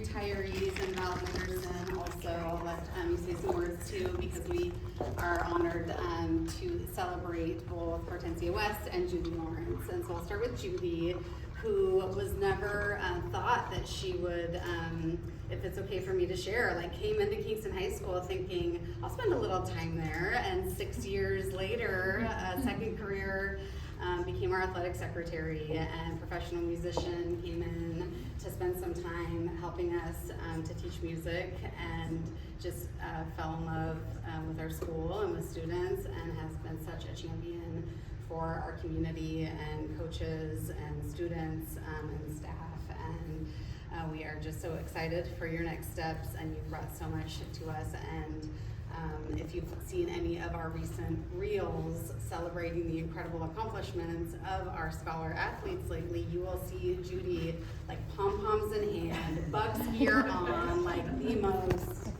retirees and Val Henderson also, I'll let you say some words too, because we are honored to celebrate both Hortensia West and Judy Lawrence. And so I'll start with Judy, who was never thought that she would, if it's okay for me to share, like came into Kingston High School thinking, I'll spend a little time there, and 6 years later, second career, became our athletic secretary, and professional musician, came in to spend some time helping us to teach music, and just fell in love with our school and with students, and has been such a champion for our community and coaches and students and staff. And we are just so excited for your next steps, and you've brought so much to us. And if you've seen any of our recent reels celebrating the incredible accomplishments of our scholar athletes lately, you will see Judy like pom-poms in hand, Bucks gear on, like the most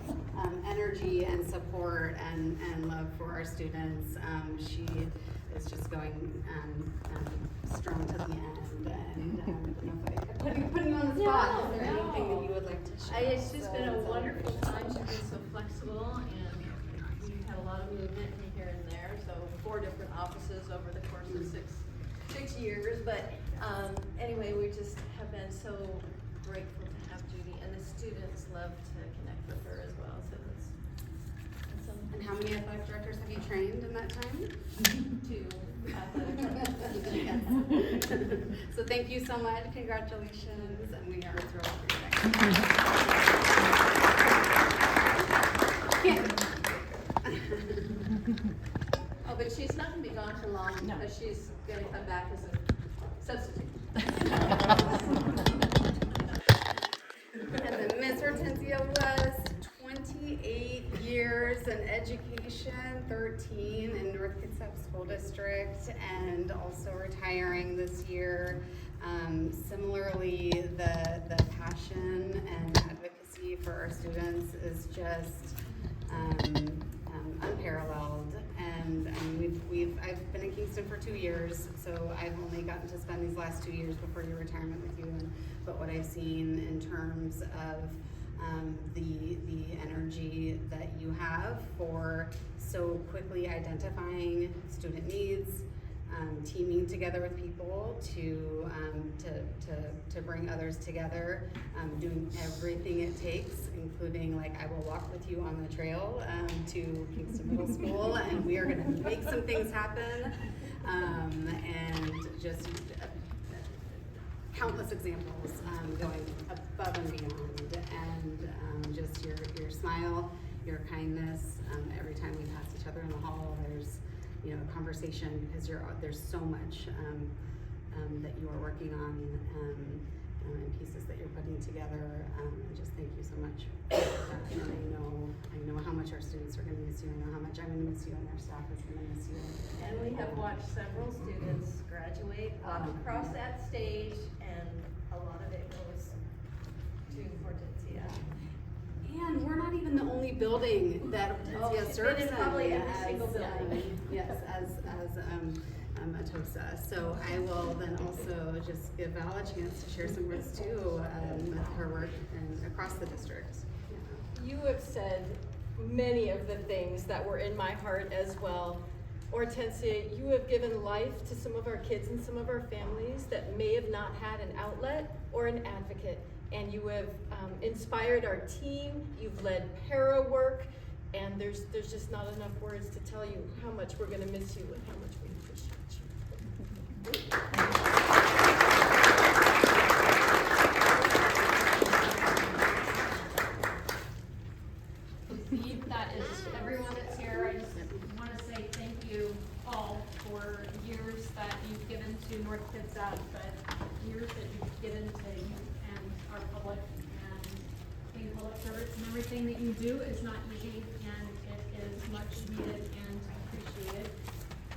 energy and support and love for our students. She is just going strong to the end. And putting you on the spot, is there anything that you would like to share? It's just been a wonderful time. She's been so flexible, and we've had a lot of movement from here and there. So 4 different offices over the course of six years. But anyway, we just have been so grateful to have Judy, and the students love to connect with her as well. So that's something. And how many athletic directors have you trained in that time? 2 athletic directors. So thank you so much. Congratulations, and we are thrilled for you. Oh, but she's not going to be gone for long, because she's going to come back as a substitute. And then Miss Hortensia West, 28 years in education, 13 in North Kitsap School District, and also retiring this year. Similarly, the passion and advocacy for our students is just unparalleled. And I've been in Kingston for 2 years, so I've only gotten to spend these last 2 years before your retirement with you. But what I've seen in terms of the energy that you have for so quickly identifying student needs, teaming together with people to bring others together, doing everything it takes, including like I will walk with you on the trail to Kingston Middle School, and we are going to make some things happen, and just countless examples going above and beyond, and just your smile, your kindness. Every time we pass each other in the hall, there's conversation, because there's so much that you are working on, and pieces that you're putting together. I just thank you so much for that. And I know how much our students are going to miss you. I know how much I'm going to miss you, and our staff is going to miss you. And we have watched several students graduate, walk across that stage, and a lot of it goes to Hortensia. And we're not even the only building that Hortensia serves in. Probably every single building. Yes, as ATOSA. So I will then also just give Val a chance to share some words too, with her work and across the district. You have said many of the things that were in my heart as well. Hortensia, you have given life to some of our kids and some of our families that may have not had an outlet or an advocate. And you have inspired our team, you've led para work, and there's just not enough words to tell you how much we're gonna miss you and how much we appreciate you. That is everyone that's here. I just want to say thank you all for years that you've given to North Kitsap, but years that you've given to youth and our public, and being public service, and everything that you do is not easy, and it is much needed and appreciated.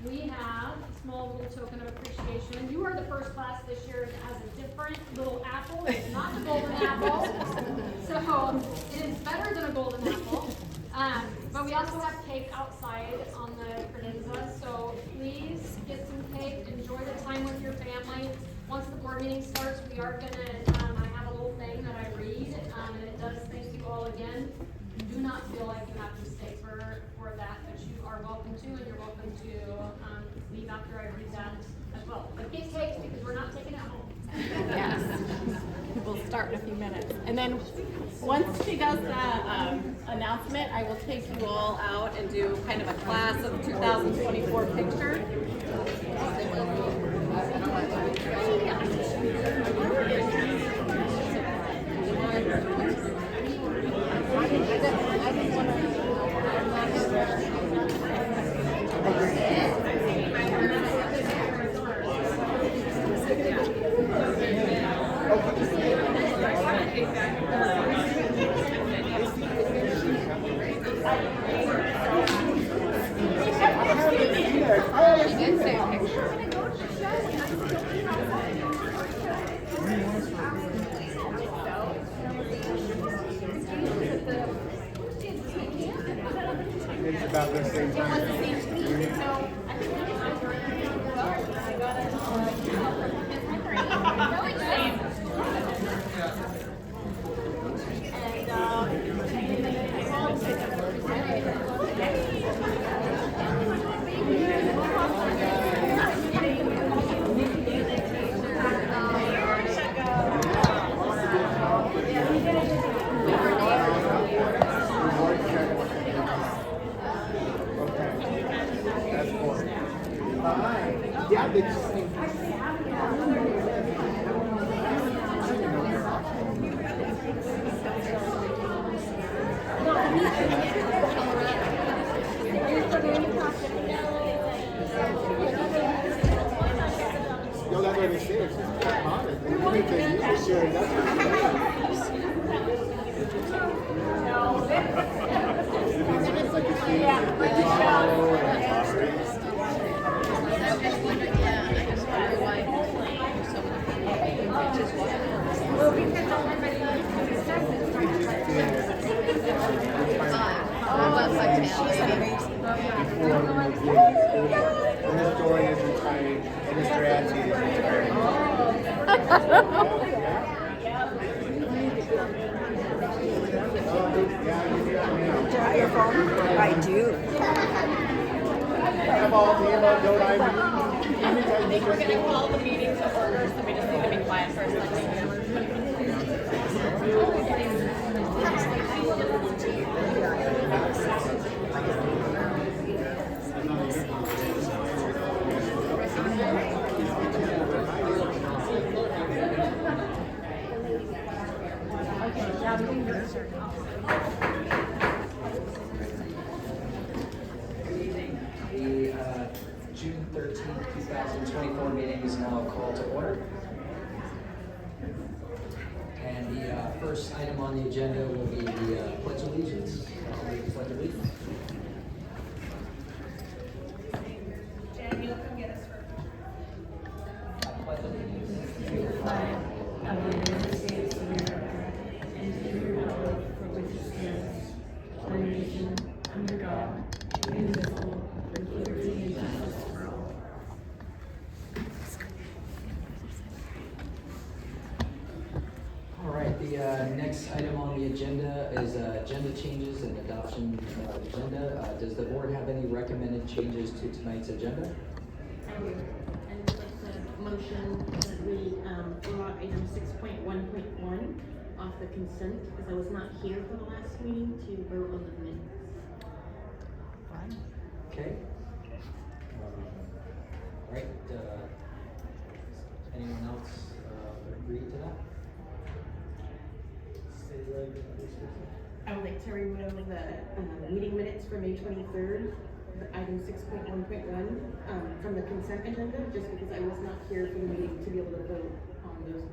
We have a small little token of appreciation. You are the first class this year that has a different little apple. It's not the golden apple, so it is better than a golden apple. But we also have cake outside on the credenza, so please get some cake, enjoy the time with your family. Once the board meeting starts, we are gonna, I have a little thing that I read, and again, do not feel like you have to stay for that, but you are welcome to, and you're welcome to, leave after I read that as well. But get cakes because we're not taking it home. Yes. We'll start in a few minutes. And then once she does the announcement, I will take you all out and do kind of a class of 2024 picture. It's about the same time. That's cool. Yeah, they just seem. Yo, that's what it says. It's modern. Anything you can share, that's what it says. Like you see, and this story is retired, and Mr. Atsy is retired. Your phone? I do. Have all the about don't I? I think we're going to call the meeting to order, so we just need to be quiet for a second. The June 13th, 2024 meeting is now called to order. And the first item on the agenda will be the Pledge of Allegiance. Pledge of Allegiance. Jen, you'll come get us first. I pledge allegiance to the flag of the United States of America and to the republic for which it stands, one nation, under God, indivisible, with liberty and justice for all. All right, the next item on the agenda is agenda changes and adoption of agenda. Does the board have any recommended changes to tonight's agenda? I do. I'd like to motion that we throw out item 6.1.1 off the consent, because I was not here for the last meeting to vote on the minutes. Okay. All right, anyone else agree to that? I would like to remove the meeting minutes for May 23rd, item 6.1.1, from the consent agenda, just because I was not here for the meeting to be able to vote on those.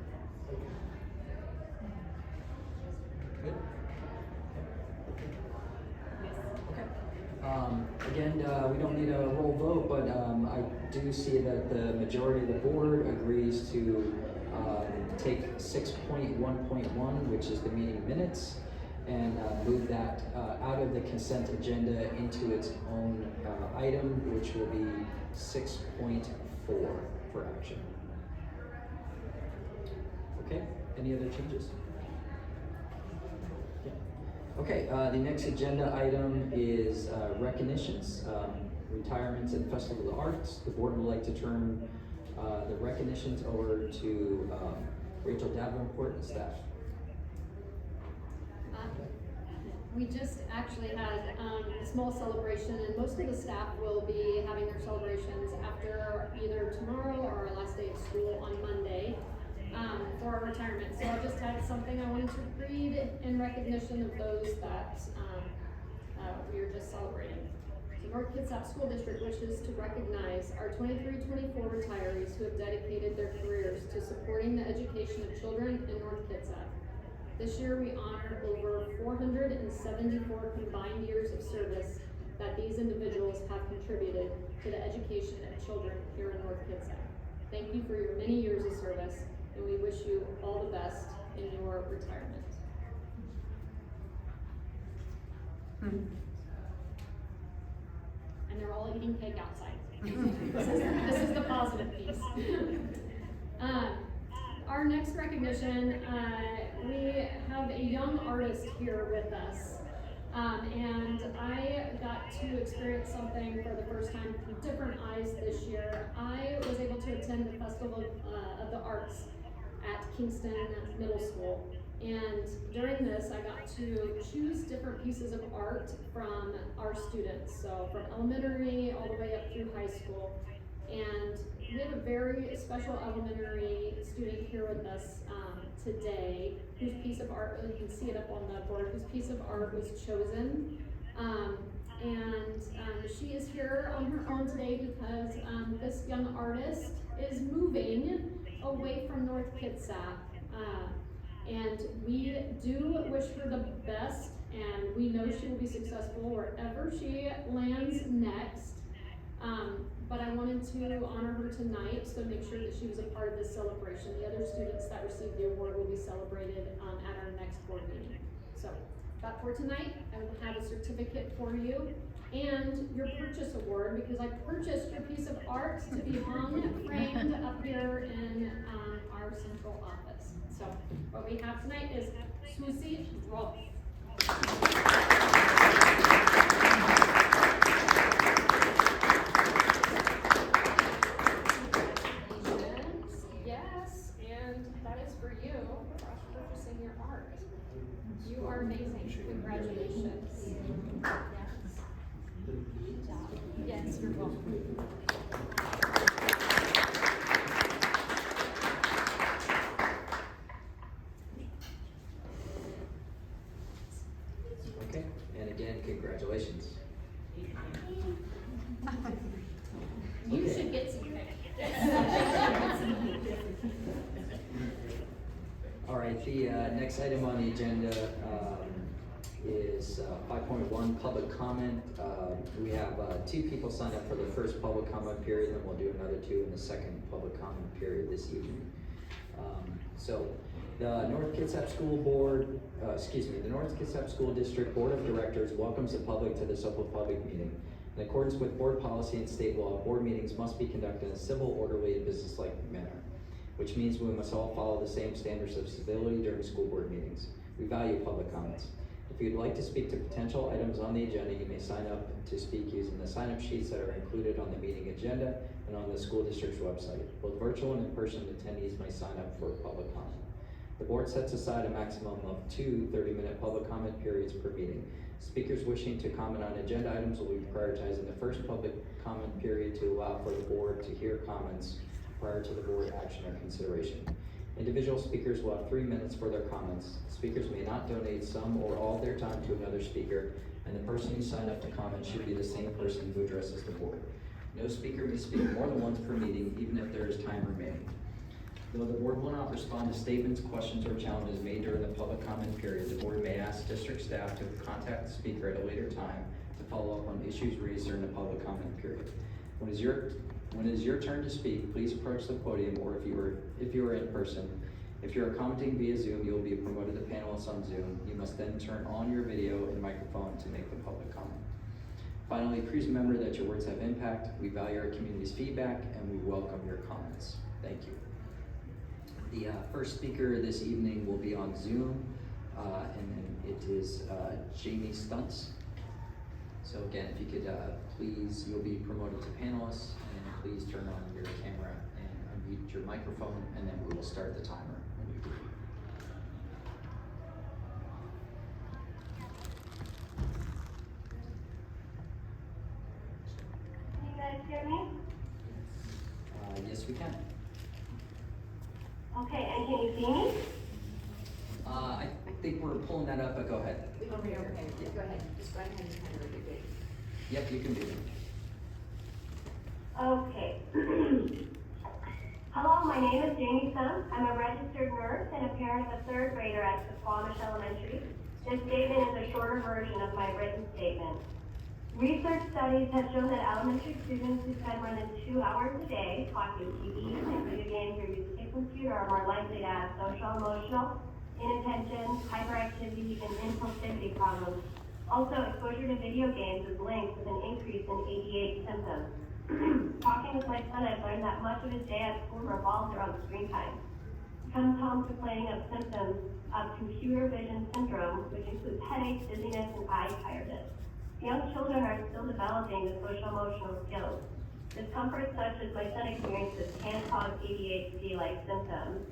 Good. Again, we don't need a roll vote, but I do see that the majority of the board agrees to take 6.1.1, which is the meeting minutes, and move that out of the consent agenda into its own item, which will be 6.4 for action. Okay, any other changes? Yeah. Okay, the next agenda item is recognitions, retirements and Festival of the Arts. The board would like to turn the recognitions over to Rachel Davenport and staff. We just actually had a small celebration, and most of the staff will be having their celebrations after either tomorrow or our last day of school on Monday for our retirement. So I just had something I wanted to read in recognition of those that we are just celebrating. So North Kitsap School District wishes to recognize our 23-24 retirees who have dedicated their careers to supporting the education of children in North Kitsap. This year we honor over 474 combined years of service that these individuals have contributed to the education of children here in North Kitsap. Thank you for your many years of service, and we wish you all the best in your retirement. And they're all eating cake outside. This is the positive piece. Our next recognition, we have a young artist here with us. And I got to experience something for the first time through different eyes this year. I was able to attend the Festival of the Arts at Kingston Middle School. And during this, I got to choose different pieces of art from our students. So from elementary all the way up through high school. And we have a very special elementary student here with us today, whose piece of art, you can see it up on the board, whose piece of art was chosen. She is here on her own today because this young artist is moving away from North Kitsap. And we do wish her the best, and we know she will be successful wherever she lands next. But I wanted to honor her tonight, so make sure that she was a part of this celebration. The other students that received the award will be celebrated at our next board meeting. So, but for tonight, I will have a certificate for you and your purchase award, because I purchased your piece of art to be hung, framed up here in our central office. So, what we have tonight is Susie Rolf. Yes, and that is for you for purchasing your art. You are amazing. Congratulations. Yes. Yes, you're welcome. Okay, and again, congratulations. You should get some pictures. All right, the next item on the agenda is 5.1, public comment. We have 2 people signed up for the first public comment period, and we'll do another 2 in the second public comment period this evening. So the North Kitsap School Board, the North Kitsap School District Board of Directors welcomes the public to this open public meeting. In accordance with board policy and state law, board meetings must be conducted in a civil, orderly, and businesslike manner, which means we must all follow the same standards of civility during school board meetings. We value public comments. If you'd like to speak to potential items on the agenda, you may sign up to speak using the sign-up sheets that are included on the meeting agenda and on the school district's website. Both virtual and in-person attendees may sign up for public comment. The board sets aside a maximum of 2 30-minute public comment periods per meeting. Speakers wishing to comment on agenda items will be prioritized in the first public comment period to allow for the board to hear comments prior to the board action or consideration. Individual speakers will have 3 minutes for their comments. Speakers may not donate some or all of their time to another speaker, and the person who signed up to comment should be the same person who addresses the board. No speaker may speak more than once per meeting, even if there is time remaining. Though the board will not respond to statements, questions, or challenges made during the public comment period, the board may ask district staff to contact the speaker at a later time to follow up on issues raised during the public comment period. When it is your turn to speak, please approach the podium, or if you are in person. If you are commenting via Zoom, you will be promoted to panelists on Zoom. You must then turn on your video and microphone to make the public comment. Finally, please remember that your words have impact. We value our community's feedback, and we welcome your comments. Thank you. The first speaker this evening will be on Zoom. And then it is Jamie Stunts. So again, if you could please, you'll be promoted to panelists, and please turn on your camera and unmute your microphone, and then we will start the timer when you do. Can you guys hear me? Yes, we can. Okay, and can you see me? I think we're pulling that up, but go ahead. Over here, okay, go ahead, just go ahead and kind of read it. Yep, you can do it. Okay. Hello, my name is Jamie Stump. I'm a registered nurse and a parent of a third grader at Squamish Elementary. This statement is a shorter version of my written statement. Research studies have shown that elementary students who spend more than 2 hours a day watching TV and video games or using a computer are more likely to have social, emotional, inattention, hyperactivity, and impulsivity problems. Also, exposure to video games is linked with an increase in ADHD symptoms. Talking with my son, I've learned that much of his day at school revolves around screen time. He comes home complaining of symptoms of computer vision syndrome, which includes headaches, dizziness, and eye tiredness. Young children are still developing the social-emotional skills. Discomfort such as my son experiences can cause ADHD-like symptoms.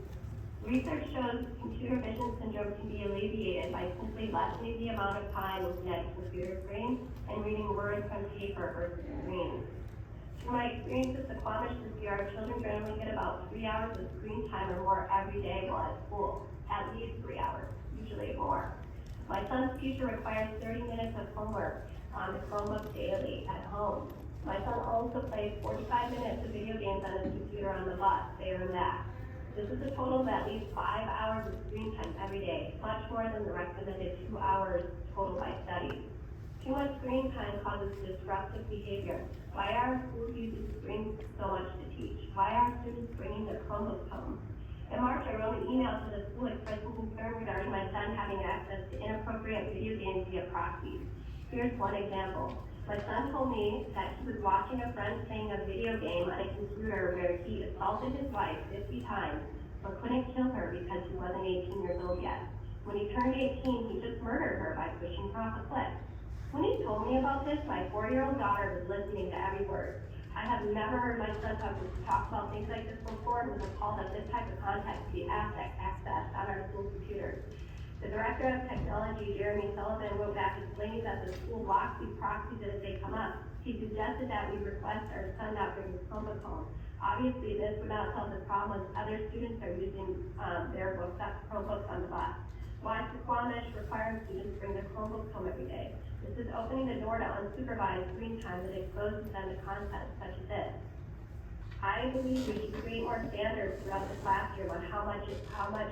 Research shows computer vision syndrome can be alleviated by simply lessening the amount of time looking at a computer screen and reading words from paper versus screens. Through my experience with the Squamish this year, our children generally get about 3 hours of screen time or more every day while at school. At least 3 hours, usually more. My son's teacher requires 30 minutes of homework on the Chromebook daily at home. My son also plays 45 minutes of video games on his computer on the bus, there and back. This is a total of at least 5 hours of screen time every day, much more than the recommended 2 hours total by studies. Too much screen time causes disruptive behavior. Why are schools using screens so much to teach? Why are students bringing their Chromebooks home? In March, I wrote an email to the school expressing concern regarding my son having access to inappropriate video games via proxies. Here's one example. My son told me that he was watching a friend playing a video game on a computer where he assaulted his wife 50 times, but couldn't kill her because he wasn't 18 years old yet. When he turned 18, he just murdered her by pushing her off a cliff. When he told me about this, my 4-year-old daughter was listening to every word. I have never heard my son talk about things like this before and was appalled that this type of content could be accessed on our school computers. The Director of Technology, Jeremy Sullivan, wrote back explaining that the school blocks these proxies as they come up. He suggested that we request our son not bring his Chromebook home. Obviously, this would not solve the problem as other students are using their Chromebooks on the bus. Why is the Squamish requiring students bring their Chromebooks home every day? This is opening the door to unsupervised screen time that exposes them to content such as this. I believe we should create more standards throughout the classroom on how much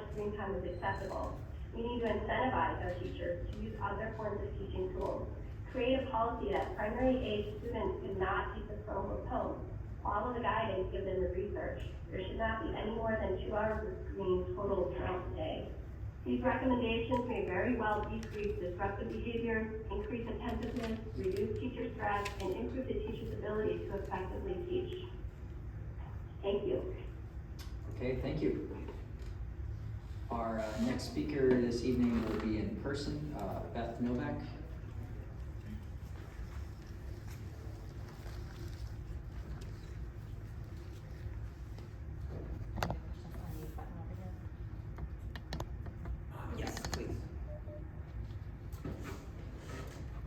screen time is acceptable. We need to incentivize our teachers to use other forms of teaching tools. Create a policy that primary age students should not take the Chromebook home. Follow the guidance given in the research. There should not be any more than 2 hours of screen total throughout the day. These recommendations may very well decrease disruptive behavior, increase attentiveness, reduce teacher stress, and improve the teacher's ability to effectively teach. Thank you. Okay, thank you. Our next speaker this evening will be in person, Beth Novak. Yes, please.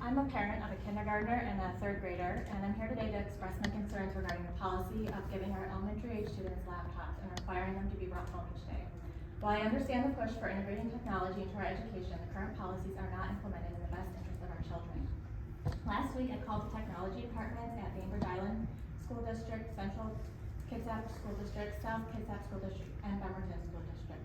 I'm a parent of a kindergartner and a third grader, and I'm here today to express my concerns regarding the policy of giving our elementary age students laptops and requiring them to be brought home each day. While I understand the push for integrating technology into our education, the current policies are not implemented in the best interest of our children. Last week, I called the technology departments at Bainbridge Island School District, Central Kitsap School District, South Kitsap School District, and Bemerton School District.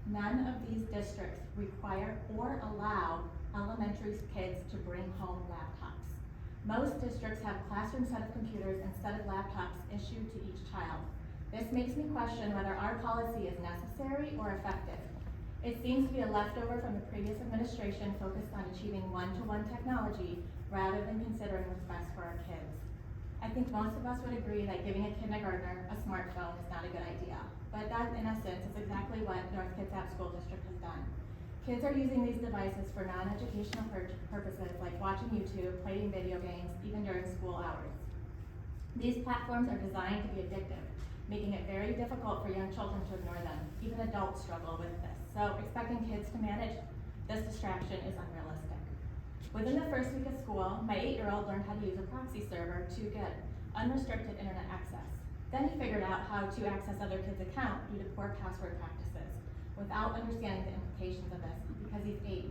None of these districts require or allow elementary kids to bring home laptops. Most districts have a classroom set of computers instead of laptops issued to each child. This makes me question whether our policy is necessary or effective. It seems to be a leftover from the previous administration focused on achieving one-to-one technology rather than considering what's best for our kids. I think most of us would agree that giving a kindergartner a smartphone is not a good idea, but that in essence is exactly what North Kitsap School District has done. Kids are using these devices for non-educational purposes like watching YouTube, playing video games, even during school hours. These platforms are designed to be addictive, making it very difficult for young children to ignore them. Even adults struggle with this. So expecting kids to manage this distraction is unrealistic. Within the first week of school, my 8-year-old learned how to use a proxy server to get unrestricted internet access. Then he figured out how to access other kids' accounts due to poor password practices, without understanding the implications of this, because he's 8.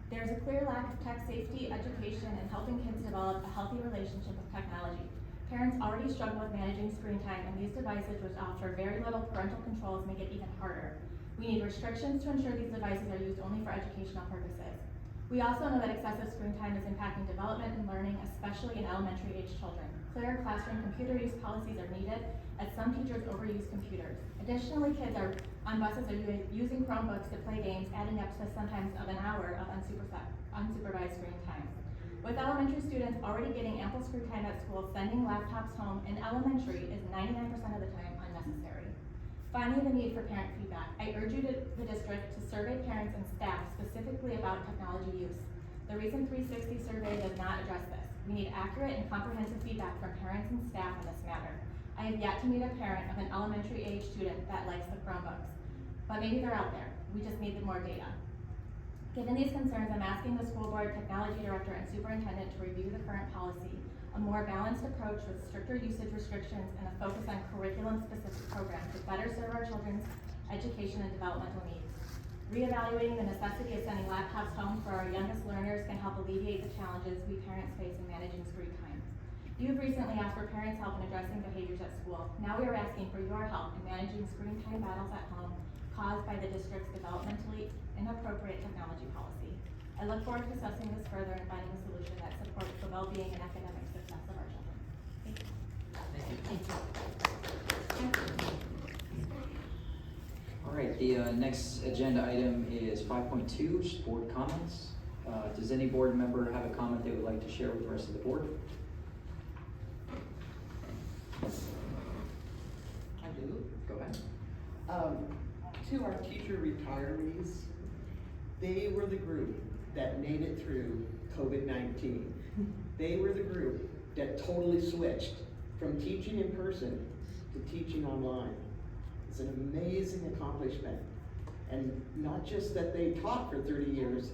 There's a clear lack of tech safety, education, and helping kids develop a healthy relationship with technology. Parents already struggle with managing screen time, and these devices, which offer very little parental controls, make it even harder. We need restrictions to ensure these devices are used only for educational purposes. We also know that excessive screen time is impacting development and learning, especially in elementary age children. Clear classroom computer use policies are needed, as some teachers overuse computers. Additionally, kids on buses are using Chromebooks to play games, adding up to sometimes of an hour of unsupervised screen time. With elementary students already getting ample screen time at school, sending laptops home in elementary is 99% of the time unnecessary. Finally, the need for parent feedback. I urge the district to survey parents and staff specifically about technology use. The recent 360 survey does not address this. We need accurate and comprehensive feedback from parents and staff on this matter. I have yet to meet a parent of an elementary age student that likes the Chromebooks, but maybe they're out there. We just need more data. Given these concerns, I'm asking the school board, technology director, and superintendent to review the current policy, a more balanced approach with stricter usage restrictions and a focus on curriculum-specific programs to better serve our children's education and developmental needs. Reevaluating the necessity of sending laptops home for our youngest learners can help alleviate the challenges we parents face in managing screen time. You've recently asked for parents' help in addressing behaviors at school. Now we are asking for your help in managing screen time battles at home caused by the district's developmentally inappropriate technology policy. I look forward to discussing this further and finding a solution that supports the well-being and academic success of our children. Thank you. All right, the next agenda item is 5.2, board comments. Does any board member have a comment they would like to share with the rest of the board? I do. Go ahead. To our teacher retirees, they were the group that made it through COVID-19. They were the group that totally switched from teaching in person to teaching online. It's an amazing accomplishment. And not just that they taught for 30 years,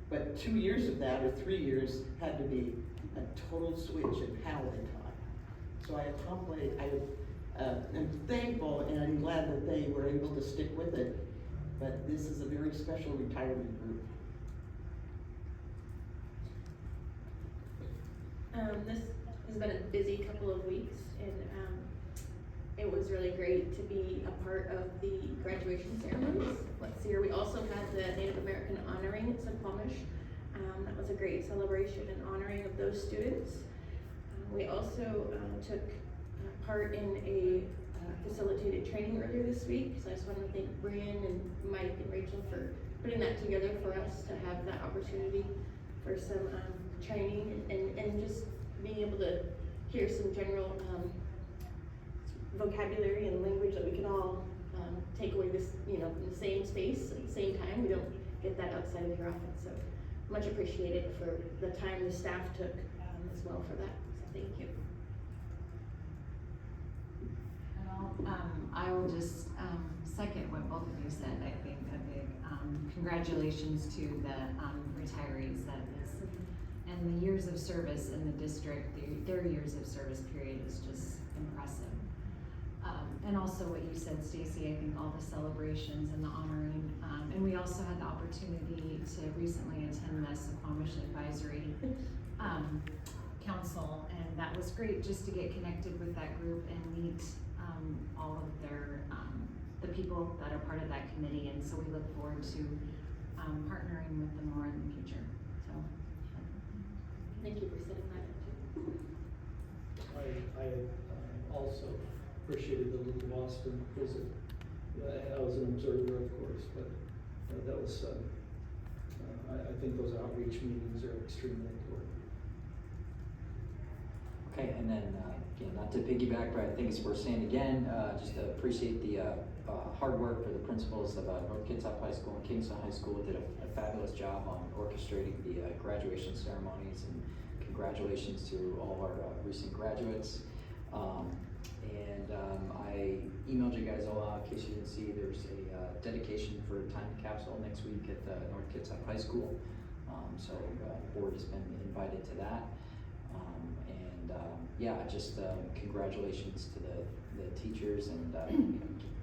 but 2 years of that, or 3 years, had to be a total switch in how they taught. So I'm thankful and I'm glad that they were able to stick with it, but this is a very special retirement group. This has been a busy couple of weeks, and it was really great to be a part of the graduation ceremonies. Last year we also had the Native American honoring at Suquamish. That was a great celebration and honoring of those students. We also took part in a facilitated training earlier this week, so I just want to thank Brian and Mike and Rachel for putting that together for us to have that opportunity for some training and just being able to hear some general vocabulary and language that we can all take away this, in the same space at the same time. We don't get that outside of here often, so much appreciated for the time the staff took as well for that, so thank you. I will just second what both of you said. I think a big congratulations to the retirees. That is, and the years of service in the district, their years of service period is just impressive. And also what you said, Stacy, I think all the celebrations and the honoring, and we also had the opportunity to recently attend the Suquamish Advisory Council, and that was great just to get connected with that group and meet all of the people that are part of that committee, and so we look forward to partnering with them more in the future. So, thank you for setting that up too. I also appreciated the Little Boston visit. I was an observer, of course, but that was, I think those outreach meetings are extremely important. Okay, and then, again, not to piggyback, but I think it's worth saying again, just to appreciate the hard work for the principals of North Kitsap High School and Kingston High School. Did a fabulous job on orchestrating the graduation ceremonies, and congratulations to all of our recent graduates. I emailed you guys all out in case you didn't see. There's a dedication for time capsule next week at North Kitsap High School. So the board has been invited to that. Yeah, just congratulations to the teachers, and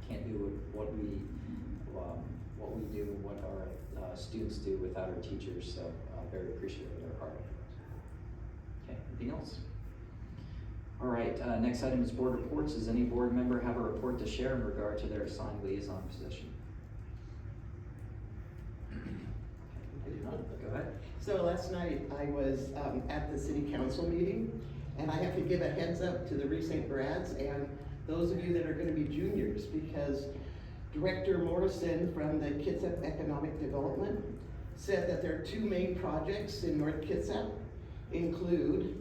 can't do what we do, what our students do without our teachers. So very appreciative of their hard efforts. Okay, anything else? All right, next item is board reports. Does any board member have a report to share in regard to their assigned liaison position? Go ahead. So last night I was at the city council meeting, and I have to give a heads up to the recent grads and those of you that are going to be juniors, because Director Morrison from the Kitsap Economic Development said that their two main projects in North Kitsap include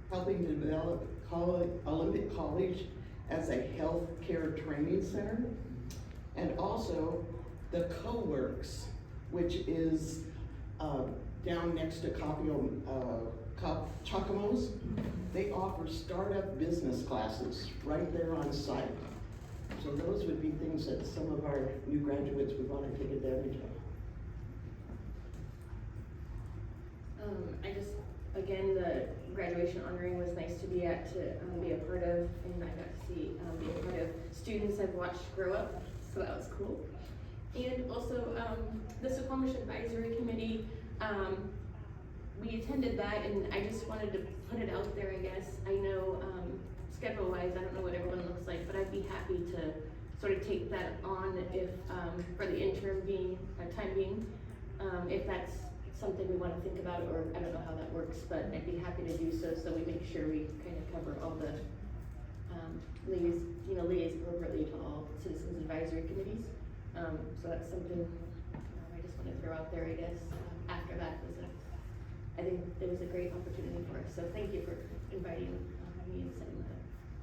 helping to develop Olympic College as a health care training center, and also the Co-Works, which is down next to Chacomos. They offer startup business classes right there on site. So those would be things that some of our new graduates would want to take advantage of. Again, the graduation honoring was nice to be at, to be a part of, and I got to see, be a part of students I've watched grow up, so that was cool. And also, the Suquamish Advisory Committee, we attended that, and I just wanted to put it out there, I guess. I know, schedule-wise, I don't know what everyone looks like, but I'd be happy to sort of take that on if, for the interim time being, if that's something we want to think about, or I don't know how that works, but I'd be happy to do so, so we make sure we kind of cover all the, liaise appropriately to all citizens advisory committees. So that's something I just want to throw out there, I guess. After that I think it was a great opportunity for us, so thank you for inviting me and setting that.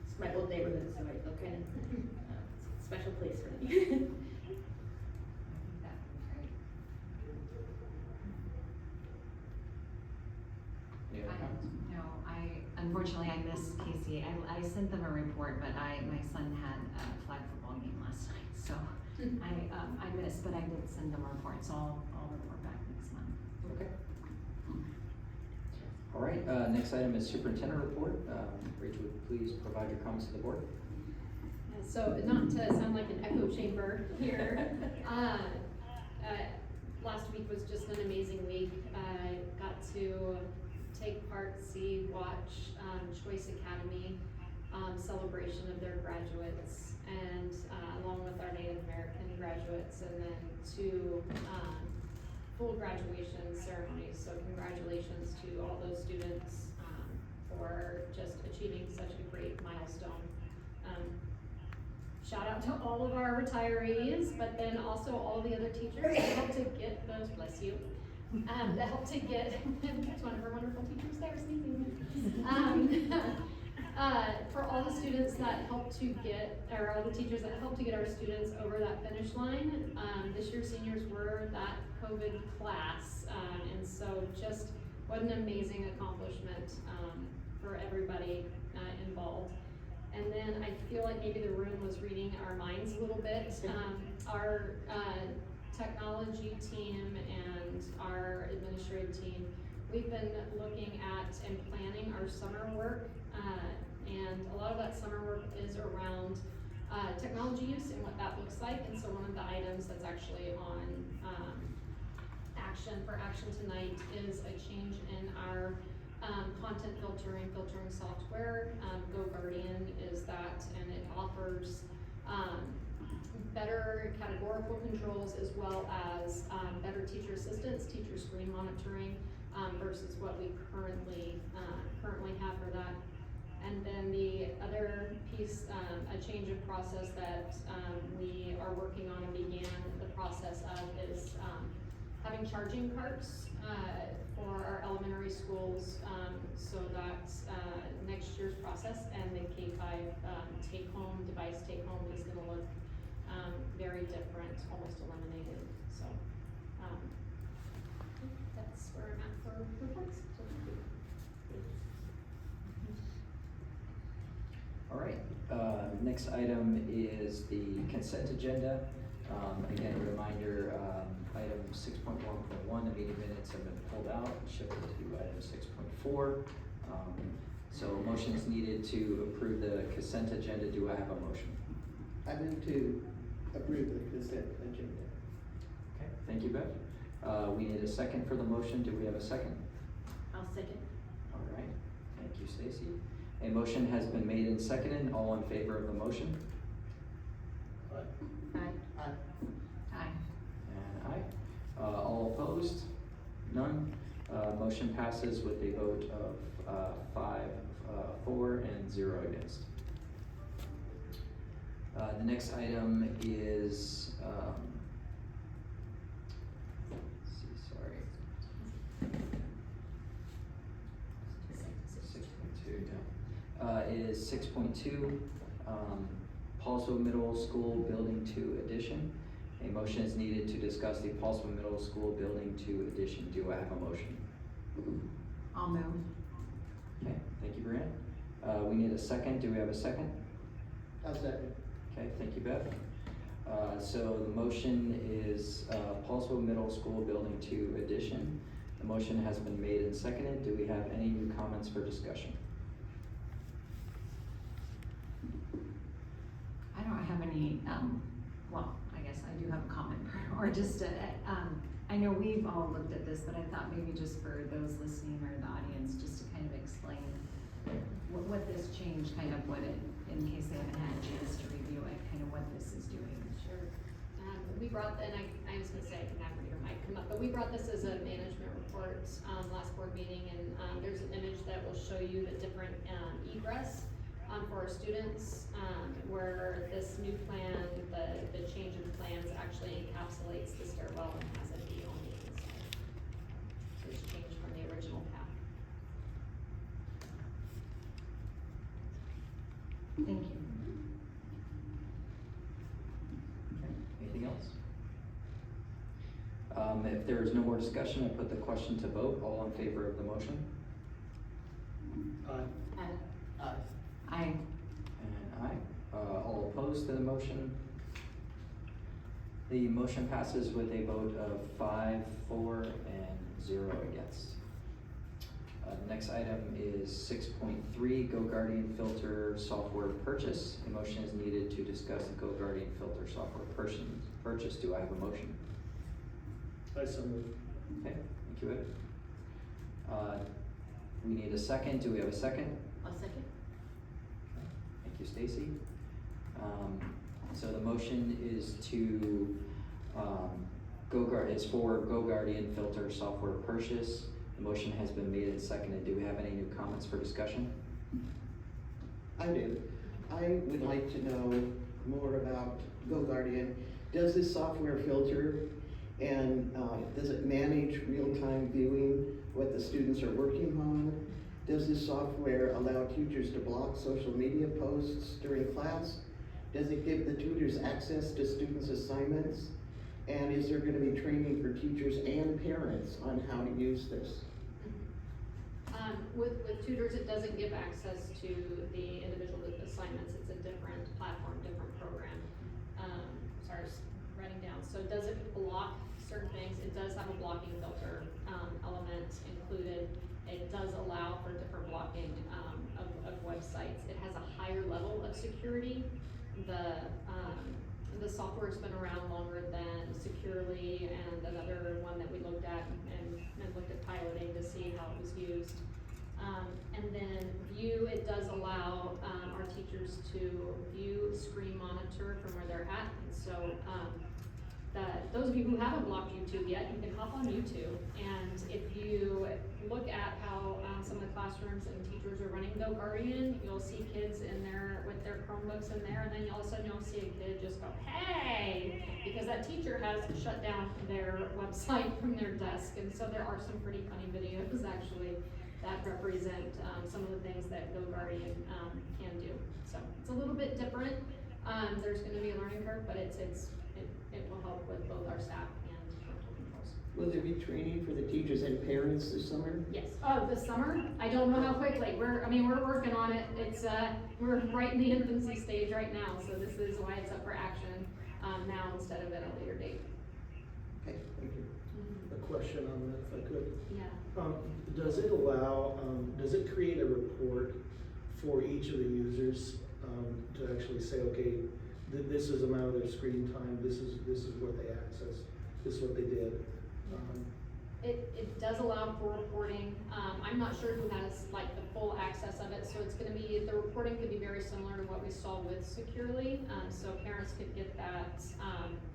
It's my old neighborhood, so I feel kind of special place for me. No, unfortunately I missed Casey. I sent them a report, but my son had a flag football game last night, so I missed, but I did send them a report, so I'll report back next month. Okay. All right, next item is superintendent report. Rachel, would you please provide your comments to the board? So not to sound like an echo chamber here, last week was just an amazing week. I got to take part, watch Choice Academy celebration of their graduates, and along with our Native American graduates, and then two full graduation ceremonies. So congratulations to all those students for just achieving such a great milestone. Shout out to all of our retirees, but then also all the other teachers that helped to get those, bless you, that helped to get, there's one of our wonderful teachers there sneezing. For all the students that helped to get, or all the teachers that helped to get our students over that finish line. This year's seniors were that COVID class, and so just what an amazing accomplishment for everybody involved. And then I feel like maybe the room was reading our minds a little bit. Our technology team and our administrative team, we've been looking at and planning our summer work, and a lot of that summer work is around technology use and what that looks like. And so one of the items that's actually on action tonight is a change in our content filtering software. GoGuardian is that, and it offers better categorical controls as well as better teacher assistance, teacher screen monitoring versus what we currently have for that. And then the other piece, a change of process that we are working on and began the process of is having charging carts for our elementary schools, so that's next year's process, and the K-5 device take home is gonna look very different, almost eliminated, so, that's where I'm at for reports, so thank you. All right, next item is the consent agenda. Again, a reminder, item 6.1.1, the meeting minutes have been pulled out, shifted to item 6.4. So a motion is needed to approve the consent agenda. Do I have a motion? I move to approve the consent agenda. Okay, thank you, Bev. We need a second for the motion. Do we have a second? I'll second. All right, thank you, Stacy. A motion has been made and seconded. All in favor of the motion? Aye. Aye. Aye. And aye. All opposed? None. Motion passes with a vote of 5 for and 0 against. The next item is, let's see, sorry. 6.2, yeah. Is 6.2, Paulsville Middle School Building 2 addition. A motion is needed to discuss the Paulsville Middle School Building 2 addition. Do I have a motion? I'll move. Okay, thank you, Brianne. We need a second. Do we have a second? I'll second. Okay, thank you, Beth. So the motion is Paulsville Middle School Building 2 addition. The motion has been made and seconded. Do we have any new comments for discussion? I don't have any, well, I guess I do have a comment, or just, I know we've all looked at this, but I thought maybe just for those listening or the audience, just to kind of explain what this change, kind of what it, in case they haven't had a chance to review it, kind of what this is doing. Sure. We brought, and I was gonna say, I can have reader might come up, but we brought this as a management report, last board meeting, and, there's an image that will show you the different, egress, for our students, where this new plan, the change in plans actually encapsulates the stairwell and has it be on the inside. So it's changed from the original path. Thank you. Okay, anything else? If there is no more discussion, I put the question to vote. All in favor of the motion? Aye. Aye. Aye. And aye. All opposed to the motion? The motion passes with a vote of 5 for and 0 against. The next item is 6.3, Go Guardian Filter Software Purchase. A motion is needed to discuss the Go Guardian Filter Software purchase. Do I have a motion? I so move. Okay, thank you, Ed. We need a second. Do we have a second? I'll second. Thank you, Stacy. So the motion is to, is for Go Guardian Filter Software Purchase. The motion has been made and seconded. Do we have any new comments for discussion? I do. I would like to know more about Go Guardian. Does this software filter and does it manage real-time viewing what the students are working on? Does this software allow teachers to block social media posts during class? Does it give the tutors access to students' assignments? And is there going to be training for teachers and parents on how to use this? With tutors, it doesn't give access to the individual assignments. It's a different platform, different program. Sorry, just writing down. So it doesn't block certain things. It does have a blocking filter element included. It does allow for different blocking of websites. It has a higher level of security. The software's been around longer than Securely and another one that we looked at and looked at piloting to see how it was used. And then View, it does allow our teachers to view screen monitor from where they're at. And so those of you who haven't blocked YouTube yet, you can hop on YouTube, and if you look at how some of the classrooms and teachers are running Go Guardian, you'll see kids in there with their Chromebooks in there, and then all of a sudden you'll see a kid just go, hey, because that teacher has shut down their website from their desk. And so there are some pretty funny videos actually that represent some of the things that Go Guardian can do. So it's a little bit different. There's gonna be a learning curve, but it will help with both our staff and parental controls. Will there be training for the teachers and parents this summer? Yes. Oh, this summer? I don't know how quickly. We're working on it. It's, we're right in the infancy stage right now, so this is why it's up for action, now instead of at a later date. Okay, thank you. A question on that, if I could. Yeah. Does it allow, does it create a report for each of the users, to actually say, okay, this is amount of their screen time, this is what they accessed, this is what they did? It does allow for reporting. I'm not sure who has like the full access of it, so it's gonna be, the reporting could be very similar to what we saw with Securely. So parents could get that,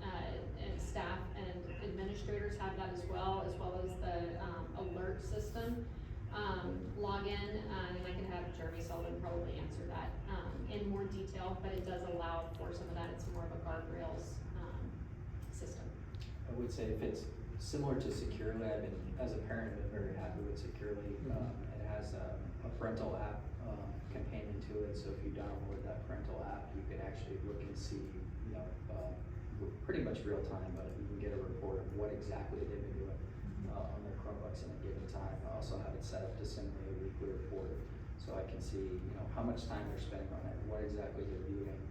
and staff and administrators have that as well as the, alert system. Log in, and I can have Jeremy Sullivan probably answer that, in more detail, but it does allow for some of that. It's more of a guardrails, system. I would say if it's similar to Securely, I've been, as a parent, I've been very happy with Securely. It has a parental app companion to it, so if you download that parental app, you can actually look and see, pretty much real time, but you can get a report of what exactly they've been doing on their Chromebooks in a given time. I also have it set up to send me a weekly report, so I can see, how much time they're spending on it, what exactly they're viewing,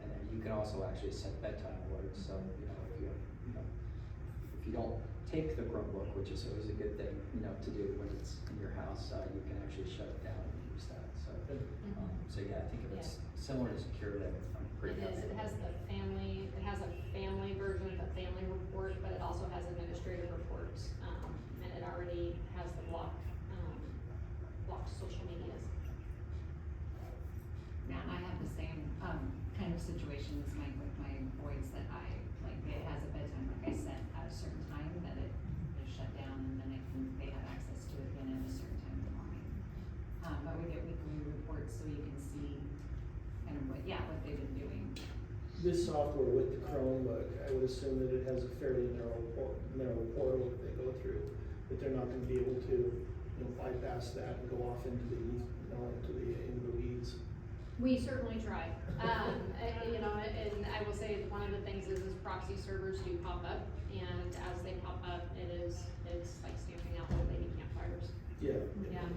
and then you can also actually set bedtime alerts. So, if you don't take the Chromebook, which is always a good thing, to do when it's in your house, you can actually shut it down and use that. So, yeah, I think if it's similar to Securely, I'm pretty happy. It has a family version, a family report, but it also has administrative reports, and it already has the blocked social medias. Yeah, I have the same, kind of situations, Mike, with my boys that it has a bedtime, like I set at a certain time that it is shut down, and then they have access to it again at a certain time in the morning. But we get weekly reports so you can see kind of what they've been doing. This software with the Chromebook, I would assume that it has a fairly narrow portal that they go through, that they're not gonna be able to, bypass that and go off into the weeds. We certainly try. And I will say one of the things is proxy servers do pop up, and as they pop up, it's like stamping out old lady campfires. Yeah. Yeah.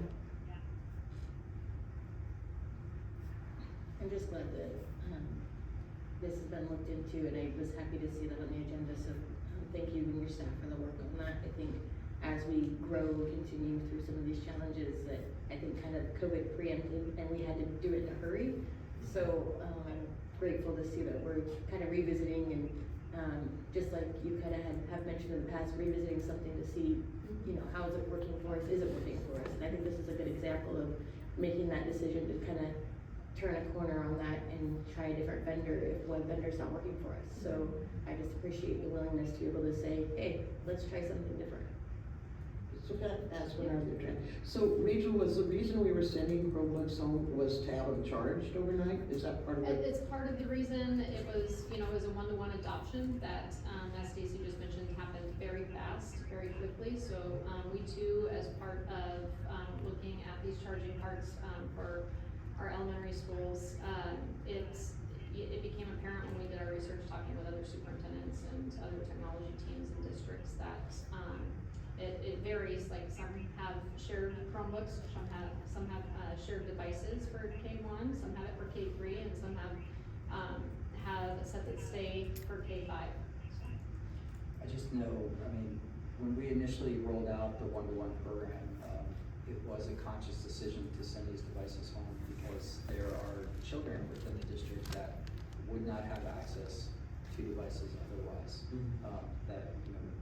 I'm just glad that, this has been looked into, and I was happy to see that on the agenda, so thank you and your staff for the work on that. I think as we grow, continue through some of these challenges that I think kind of COVID preempted, and we had to do it in a hurry. So, I'm grateful to see that we're kind of revisiting and, just like you kind of have mentioned in the past, revisiting something to see, how is it working for us, is it working for us? And I think this is a good example of making that decision to kind of turn a corner on that and try a different vendor if one vendor's not working for us. So I just appreciate the willingness to be able to say, hey, let's try something different. So that's what I was trying. So Rachel, was the reason we were sending Chromebooks home was to have them charged overnight? Is that part of it? It's part of the reason. It was, it was a one-to-one adoption that, as Stacy just mentioned, happened very fast, very quickly. So we too, as part of looking at these charging carts for our elementary schools, it became apparent when we did our research talking with other superintendents and other technology teams and districts that it varies. Like some have shared Chromebooks, some have shared devices for K1, some have it for K3, and some have a set that stay for K5. I just know, when we initially rolled out the one-to-one program, it was a conscious decision to send these devices home because there are children within the district that would not have access to devices otherwise, that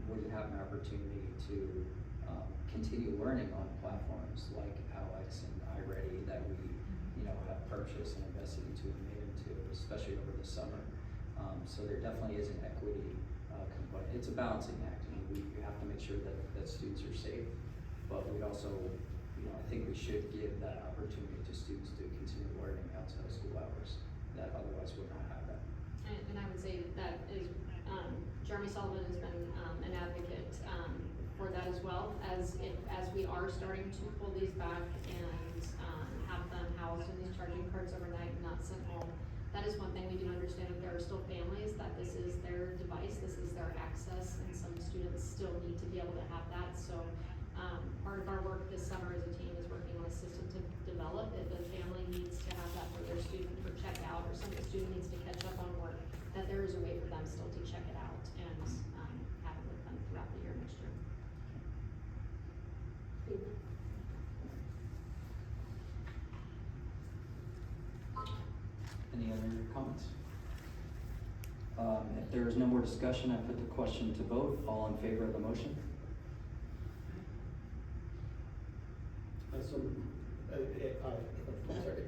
wouldn't have an opportunity to continue learning on platforms like Alex and iReady that we have purchased and invested into and made into, especially over the summer. So there definitely is an equity component. It's a balancing act. We have to make sure that students are safe, but we also, I think we should give that opportunity to students to continue learning outside of school hours that otherwise would not have that. And I would say that is, Jeremy Sullivan has been an advocate for that as well, as we are starting to pull these back and have them housed in these charging carts overnight and not sent home. that is one thing we do understand, that there are still families that this is their device, this is their access, and some students still need to be able to have that. So part of our work this summer as a team is working on a system to develop if a family needs to have that for their student for checkout, or some student needs to catch up on work, that there is a way for them still to check it out and have it with them throughout the year next year. Any other comments? If there is no more discussion, I put the question to vote. All in favor of the motion? Sorry.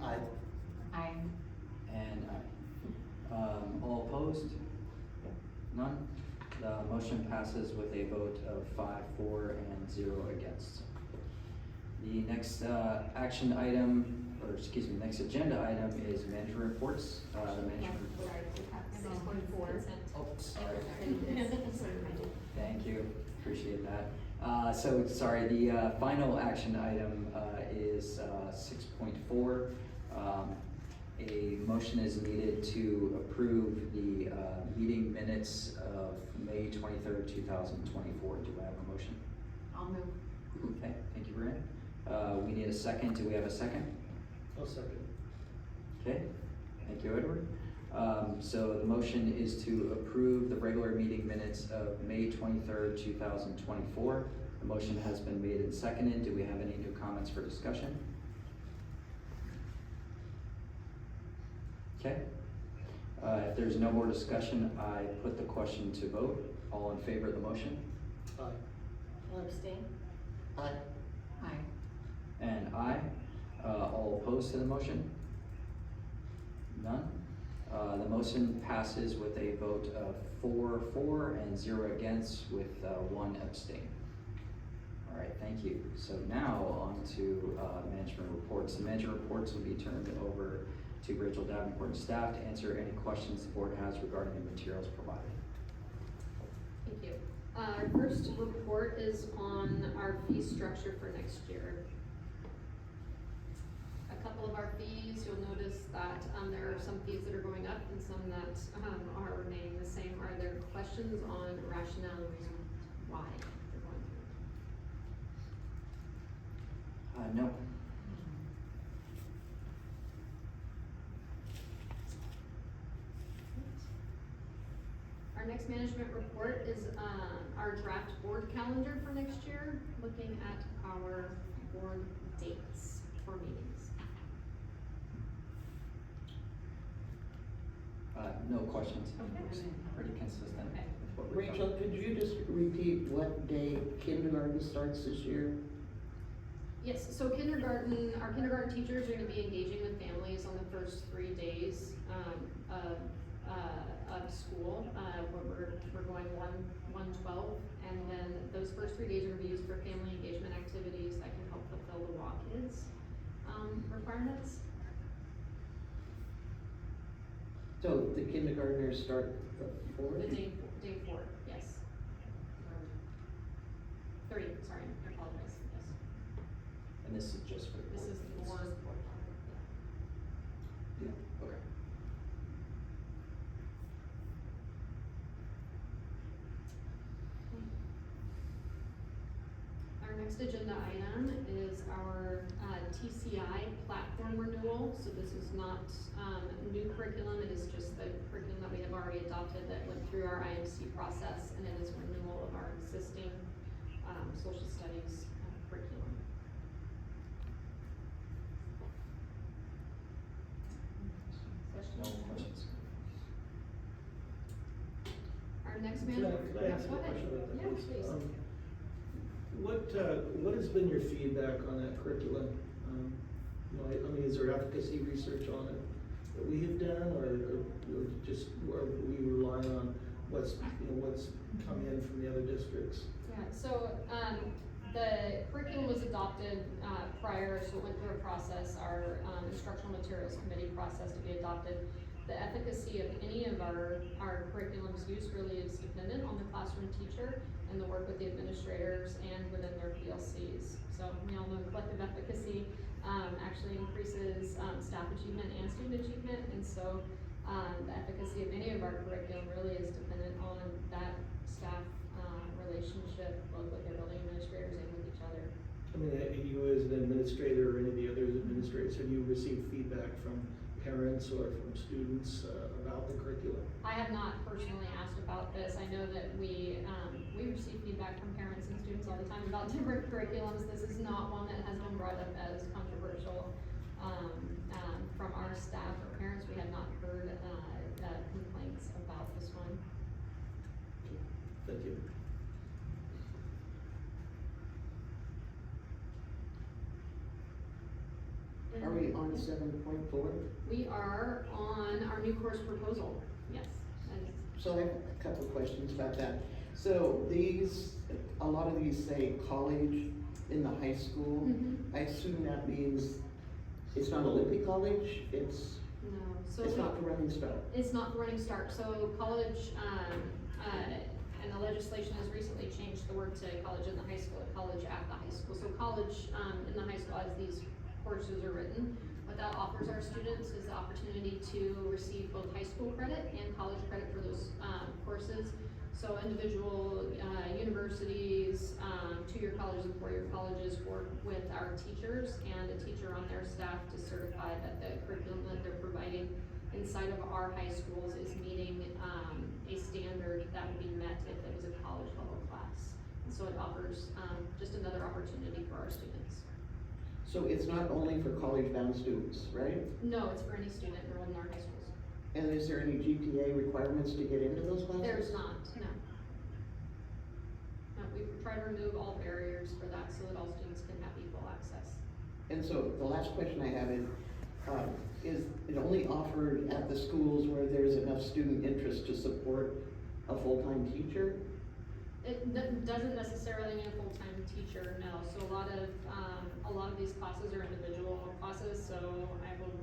Aye. Aye. And aye. All opposed? None? The motion passes with a vote of 5, 4, and 0 against. The next action item, or excuse me, next agenda item is management reports. The management report. 6.4. Oh, sorry. Thank you, appreciate that. So, sorry, the final action item is 6.4. A motion is needed to approve the meeting minutes of May 23rd, 2024. Do I have a motion? I'll move. Okay, thank you, Brian. We need a second. Do we have a second? I'll second. Okay, thank you, Edward. So the motion is to approve the regular meeting minutes of May 23rd, 2024. The motion has been made and seconded. Do we have any new comments for discussion? Okay. If there's no more discussion, I put the question to vote. All in favor of the motion? Aye. I'll abstain. Aye. Aye. And aye. All opposed to the motion? None? The motion passes with a vote of 4, 4, and 0 against, with 1 abstain. All right, thank you. So now on to management reports. The management reports will be turned over to Rachel Davenport and staff to answer any questions the board has regarding the materials provided. Thank you. Our first report is on our fee structure for next year. A couple of our fees, you'll notice that there are some fees that are going up and some that are remaining the same. Are there questions on rationale and reason why they're going through? No. Our next management report is our draft board calendar for next year, looking at our board dates for meetings. No questions. Okay. Pretty consistent Okay. with what we've Rachel, done. could you just repeat what day kindergarten starts this year? Yes, so kindergarten, our kindergarten teachers are gonna be engaging with families on the first 3 days of school, where we're going 1-12, and then those first 3 days are gonna be used for family engagement activities that can help fulfill the WAKIDS requirements. So the kindergartners start the The 4th? day 4, yes. 3, sorry, I apologize, yes. And this is just for the This board. is for, Yeah, okay. Our next agenda item is our TCI platform renewal. So this is not new curriculum, it is just the curriculum that we have already adopted that went through our IMC process, and it is renewal of our existing social studies curriculum. No Questions? questions. Our next Can management. I ask a Go ahead. question about that, Yeah, please? please. What has been your feedback on that curriculum? I mean, is there efficacy research on it that we have done, or just, are we relying on what's come in from the other districts? Yeah, so, the curriculum was adopted, prior, so it went through a process, our, instructional materials committee process to be adopted. The efficacy of any of our curriculum's use really is dependent on the classroom teacher and the work with the administrators and within their PLCs. So we all know collective efficacy actually increases staff achievement and student achievement, and so the efficacy of any of our curriculum really is dependent on that staff relationship, both with their building administrators and with each other. I mean, you as an administrator or any of the other administrators, have you received feedback from parents or from students about the curriculum? I have not personally asked about this. I know that we receive feedback from parents and students all the time about different curriculums. This is not one that has been brought up as controversial from our staff or parents. We have not heard complaints about this one. Thank you. Are we on 7.4? We are on our new course proposal, yes. So I have a couple of questions about that. So a lot of these say college in the high school. Mm-hmm. I assume that means it's not Olympic college, it's not for Running Start. It's not for Running Start. So college, and the legislation has recently changed the word to college in the high school, and college at the high school. So college in the high school, as these courses are written, what that offers our students is the opportunity to receive both high school credit and college credit for those courses. So individual universities, 2-year colleges and 4-year colleges work with our teachers and a teacher on their staff to certify that the curriculum that they're providing inside of our high schools is meeting a standard that would be met if it was a college level class. And so it offers just another opportunity for our students. So it's not only for college-bound students, right? No, it's for any student enrolled in our high schools. And is there any GPA requirements to get into those classes? There's not, no. No, we try to remove all barriers for that so that all students can have equal access. And so the last question I have is it only offered at the schools where there's enough student interest to support a full-time teacher? It doesn't necessarily mean a full-time teacher, no. So a lot of these classes are individual classes, so I will,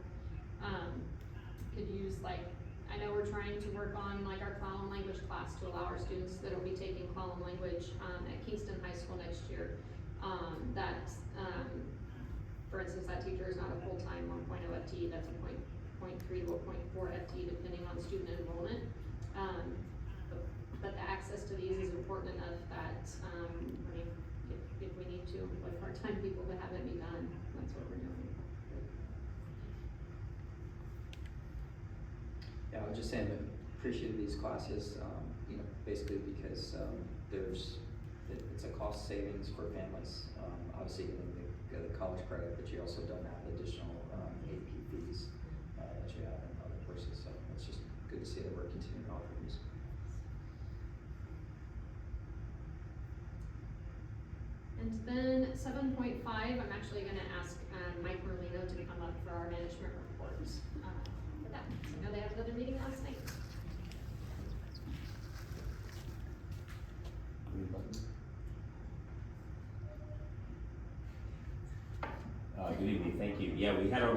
could use I know we're trying to work on our Clallam language class to allow our students that will be taking Clallam language at Kingston High School next year. For instance, that teacher is not a full-time 1.0 FTE, that's a 0.3 to a 0.4 FTE depending on student enrollment. But the access to these is important enough that, if we need to employ part-time people to have it be done, that's what we're doing. Yeah, I was just saying that appreciate these classes, basically because it's a cost savings for families. Obviously, getting the college credit, but you also don't have additional AP fees that you have in other courses. So it's just good to see that we're continuing to offer these. And then 7.5, I'm actually going to ask Mike Merlino to come up for our management reports for that. I know they had another meeting last night. Good evening, thank you. Yeah, we had our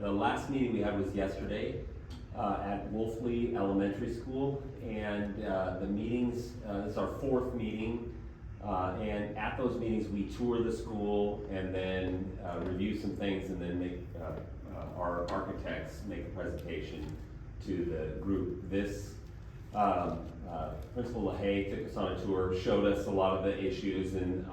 the last meeting we had was yesterday at Wolfley Elementary School, and the meetings, this is our 4th meeting, and at those meetings we tour the school and then review some things, and then make our architects make a presentation to the group. This Principal LaHaye took us on a tour, showed us a lot of the issues and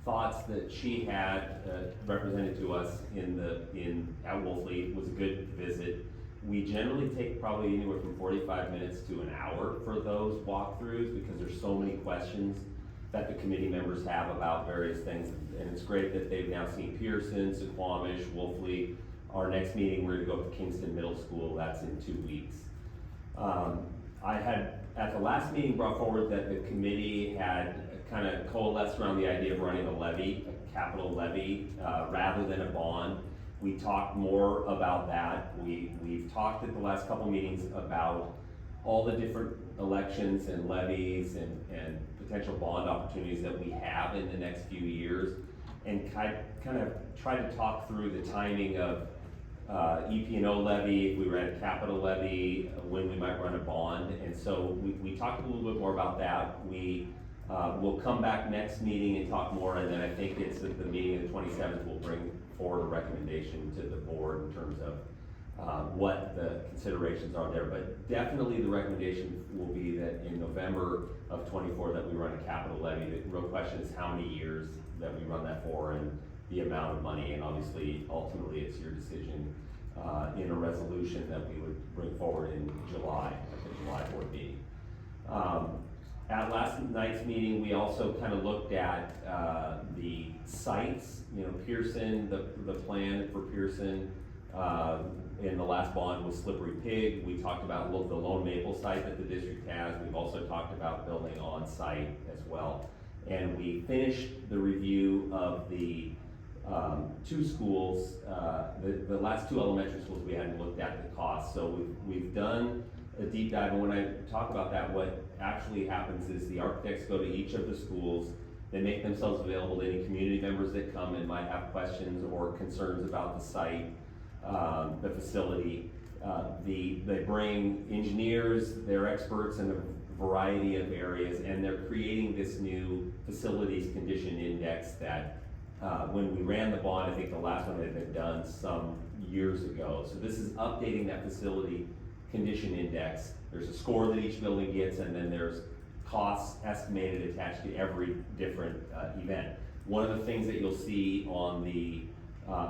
thoughts that she had represented to us at Wolfley. It was a good visit. We generally take probably anywhere from 45 minutes to an hour for those walkthroughs because there's so many questions that the committee members have about various things. And it's great that they've now seen Pearson, Suquamish, Wolfley. Our next meeting, we're gonna go to Kingston Middle School. That's in 2 weeks. I had, at the last meeting, brought forward that the committee had kind of coalesced around the idea of running a levy, a capital levy, rather than a bond. We talked more about that. We've talked at the last couple meetings about all the different elections and levies and potential bond opportunities that we have in the next few years, and kind of try to talk through the timing of EP&O levy, if we ran a capital levy, when we might run a bond. And so we talked a little bit more about that. We We'll come back next meeting and talk more, and then I think it's at the meeting of the 27th, we'll bring forward a recommendation to the board in terms of what the considerations are there. But definitely the recommendation will be that in November of 24 that we run a capital levy. The real question is how many years that we run that for and the amount of money, and obviously ultimately it's your decision in a resolution that we would bring forward in July, at the July board meeting. At last night's meeting, we also kind of looked at the sites, Pearson, the plan for Pearson. In the last bond was Slippery Pig. We talked about the Lone Maple site that the district has. We've also talked about building on site as well. And we finished the review of the two schools, the last two elementary schools we hadn't looked at the cost. So we've done a deep dive, and when I talk about that, what actually happens is the architects go to each of the schools, they make themselves available to any community members that come and might have questions or concerns about the site, the facility. They bring engineers, they're experts in a variety of areas, and they're creating this new facilities condition index that when we ran the bond, I think the last one had been done some years ago. So this is updating that facility condition index. There's a score that each building gets, and then there's costs estimated attached to every different event. One of the things that you'll see on the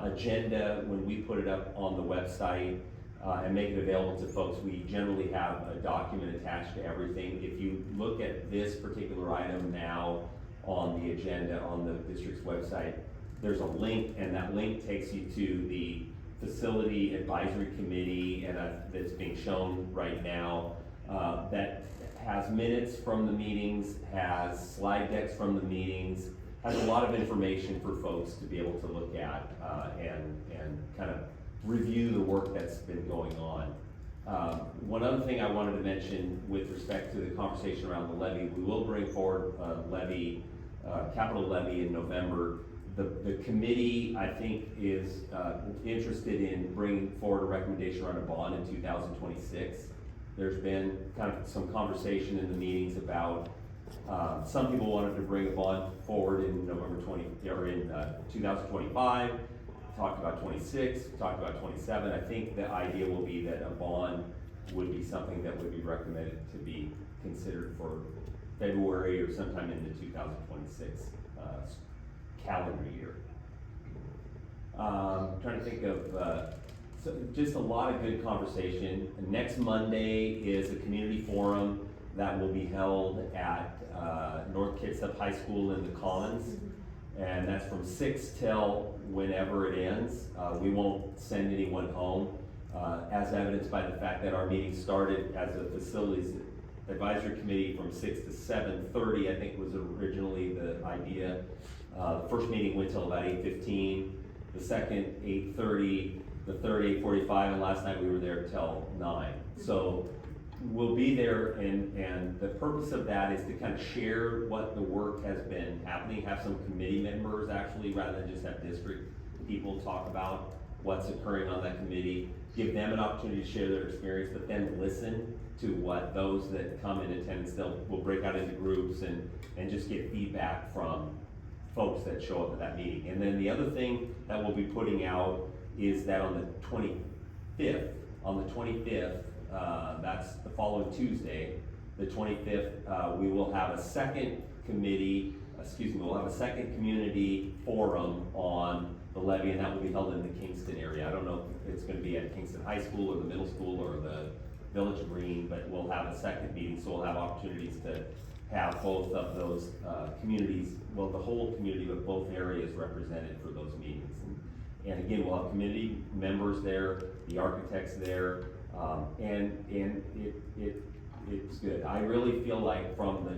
agenda when we put it up on the website and make it available to folks, we generally have a document attached to everything. If you look at this particular item now on the agenda on the district's website, there's a link, and that link takes you to the Facility Advisory Committee, and that's being shown right now, that has minutes from the meetings, has slide decks from the meetings, has a lot of information for folks to be able to look at and kind of review the work that's been going on. One other thing I wanted to mention with respect to the conversation around the levy, we will bring forward a levy, capital levy in November. The committee, I think, is interested in bringing forward a recommendation around a bond in 2026. There's been kind of some conversation in the meetings about some people wanted to bring a bond forward in November 2025. Talked about 26, talked about 27. I think the idea will be that a bond would be something that would be recommended to be considered for February or sometime in the 2026 calendar year. Trying to think of so just a lot of good conversation. Next Monday is a community forum that will be held at North Kitsap High School in the Commons, and that's from 6 till whenever it ends. We won't send anyone home, as evidenced by the fact that our meeting started as a facilities advisory committee from 6 to 7:30, I think was originally the idea. The first meeting went till about 8:15, the second 8:30, the third 8:45, and last night we were there till 9. So we'll be there, and the purpose of that is to kind of share what the work has been happening, have some committee members actually, rather than just have district people talk about what's occurring on that committee, give them an opportunity to share their experience, but then listen to what those that come in attendance, we'll break out into groups and just get feedback from folks that show up at that meeting. And then the other thing that we'll be putting out is that on the 25th, that's the following Tuesday, the 25th, we will have a second community forum on the levy, and that will be held in the Kingston area. I don't know if it's going to be at Kingston High School or the middle school or the Village Green, but we'll have a second meeting, so we'll have opportunities to have both of those communities, well, the whole community of both areas represented for those meetings. And again, we'll have community members there, the architects there, and it's good. I really feel like from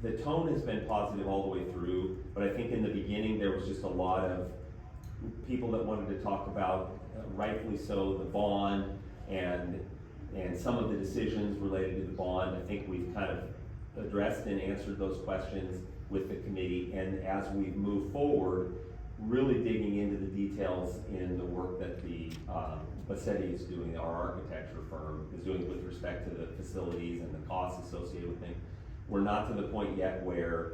the tone has been positive all the way through, but I think in the beginning there was just a lot of people that wanted to talk about, rightfully so, the bond and some of the decisions related to the bond. I think we've kind of addressed and answered those questions with the committee, and as we move forward, really digging into the details in the work that the Bassetti is doing, our architecture firm is doing with respect to the facilities and the costs associated with things. we're not to the point yet where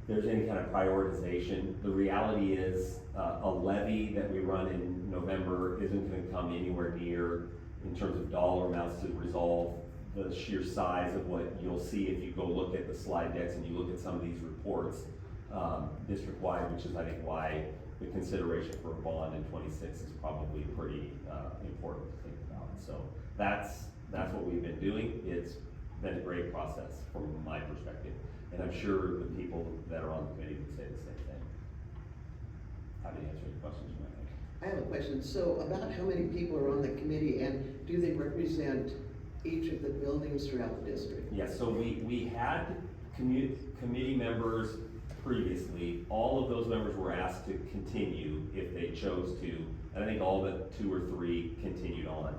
there's any kind of prioritization. The reality is, a levy that we run in November isn't gonna come anywhere near, in terms of dollar amounts, to resolve the sheer size of what you'll see if you go look at the slide decks and you look at some of these reports, district-wide, which is, I think, why the consideration for a bond in 26 is probably pretty important to think about. So that's what we've been doing. It's been a great process from my perspective, and I'm sure the people that are on the committee would say the same thing. Happy to answer any questions you might have. I have a question. So about how many people are on the committee, and do they represent each of the buildings throughout the district? Yes, so we had committee members previously. All of those members were asked to continue if they chose to, and I think all but 2 or 3 continued on.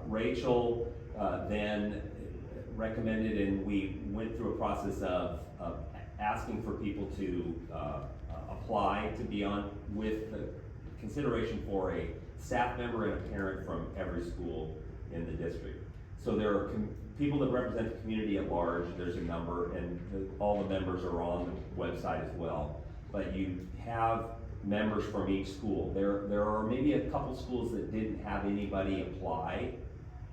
Rachel then recommended, and we went through a process of asking for people to apply to be on, with the consideration for a staff member and a parent from every school in the district. So there are people that represent the community at large. There's a number, and all the members are on the website as well. But you have members from each school. There are maybe a couple schools that didn't have anybody apply,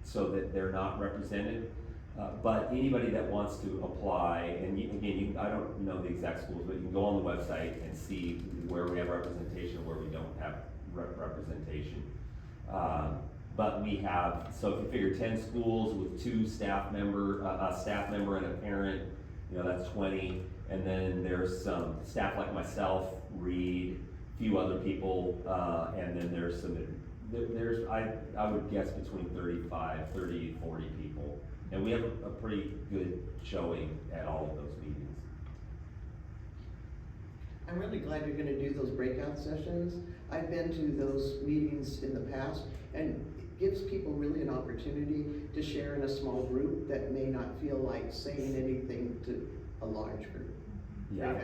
so that they're not represented. But anybody that wants to apply, and I don't know the exact schools, but you can go on the website and see where we have representation and where we don't have representation. But we have, so if you figure 10 schools with 2 staff member, a staff member and a parent, that's 20. And then there's some staff like myself, Reed, a few other people, and then there's I would guess between 30 and 40 people. And we have a pretty good showing at all of those meetings. I'm really glad you're gonna do those breakout sessions. I've been to those meetings in the past, and it gives people really an opportunity to share in a small group that may not feel like saying anything to a large group. Yeah,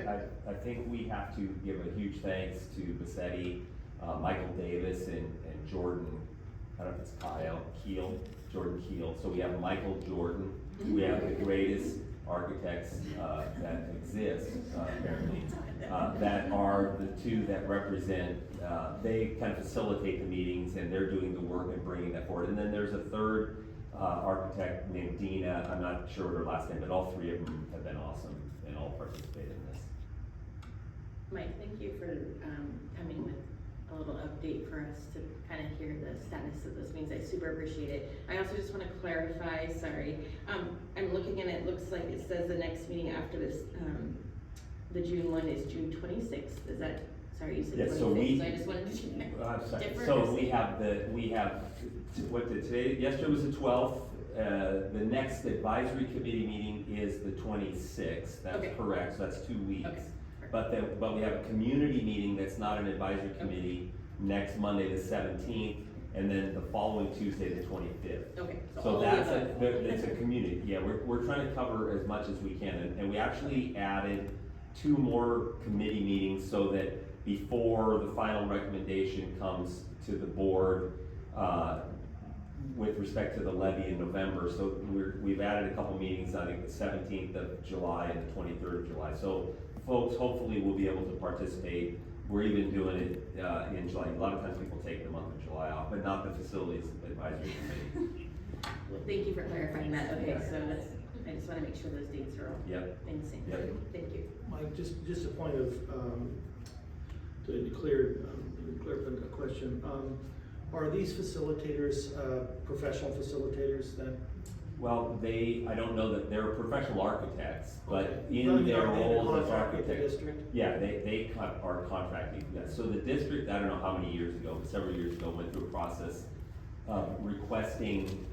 I think we have to give a huge thanks to Bassetti, Michael Davis, and Jordan, I don't know if it's Jordan Keel. So we have Michael Jordan. We have the greatest architects that exist, apparently, that are the 2 that represent, they kind of facilitate the meetings, and they're doing the work and bringing that forward. And then there's a 3rd architect named Dina. I'm not sure what her last name, but all 3 of them have been awesome and all participated in this. Mike, thank you for coming with a little update for us to kind of hear the status of those meetings. I super appreciate it. I also just want to clarify, sorry, I'm looking and it looks like it says the next meeting after this, the June one is June 26th. Is that, sorry, you said 26th, so I just wanted to check. So we have, what did today, yesterday was the 12th. The next advisory committee meeting is the 26th. That's okay. Correct, so that's 2 weeks. Okay. But we have a community meeting that's not an advisory committee next Monday, the 17th, and then the following Tuesday, the 25th. Okay. So it's a community. Yeah, we're trying to cover as much as we can, and we actually added 2 more committee meetings so that before the final recommendation comes to the board with respect to the levy in November. So we've added a couple meetings, I think the 17th of July and the 23rd of July. So folks hopefully will be able to participate. We're even doing it in July. A lot of times people take the month of July off, but not the facilities advisory committee. Well, thank you for clarifying that. Okay, so I just want to make sure those dates are all in sync. Yep. Thank you. Mike, just a point of, to clear a question. Are these facilitators, professional facilitators then? Well, I don't know that they're professional architects, but Okay. in their Are they role as contract with the architects. district? Yeah, they are contracting, yes. So the district, I don't know how many years ago, but several years ago, went through a process of requesting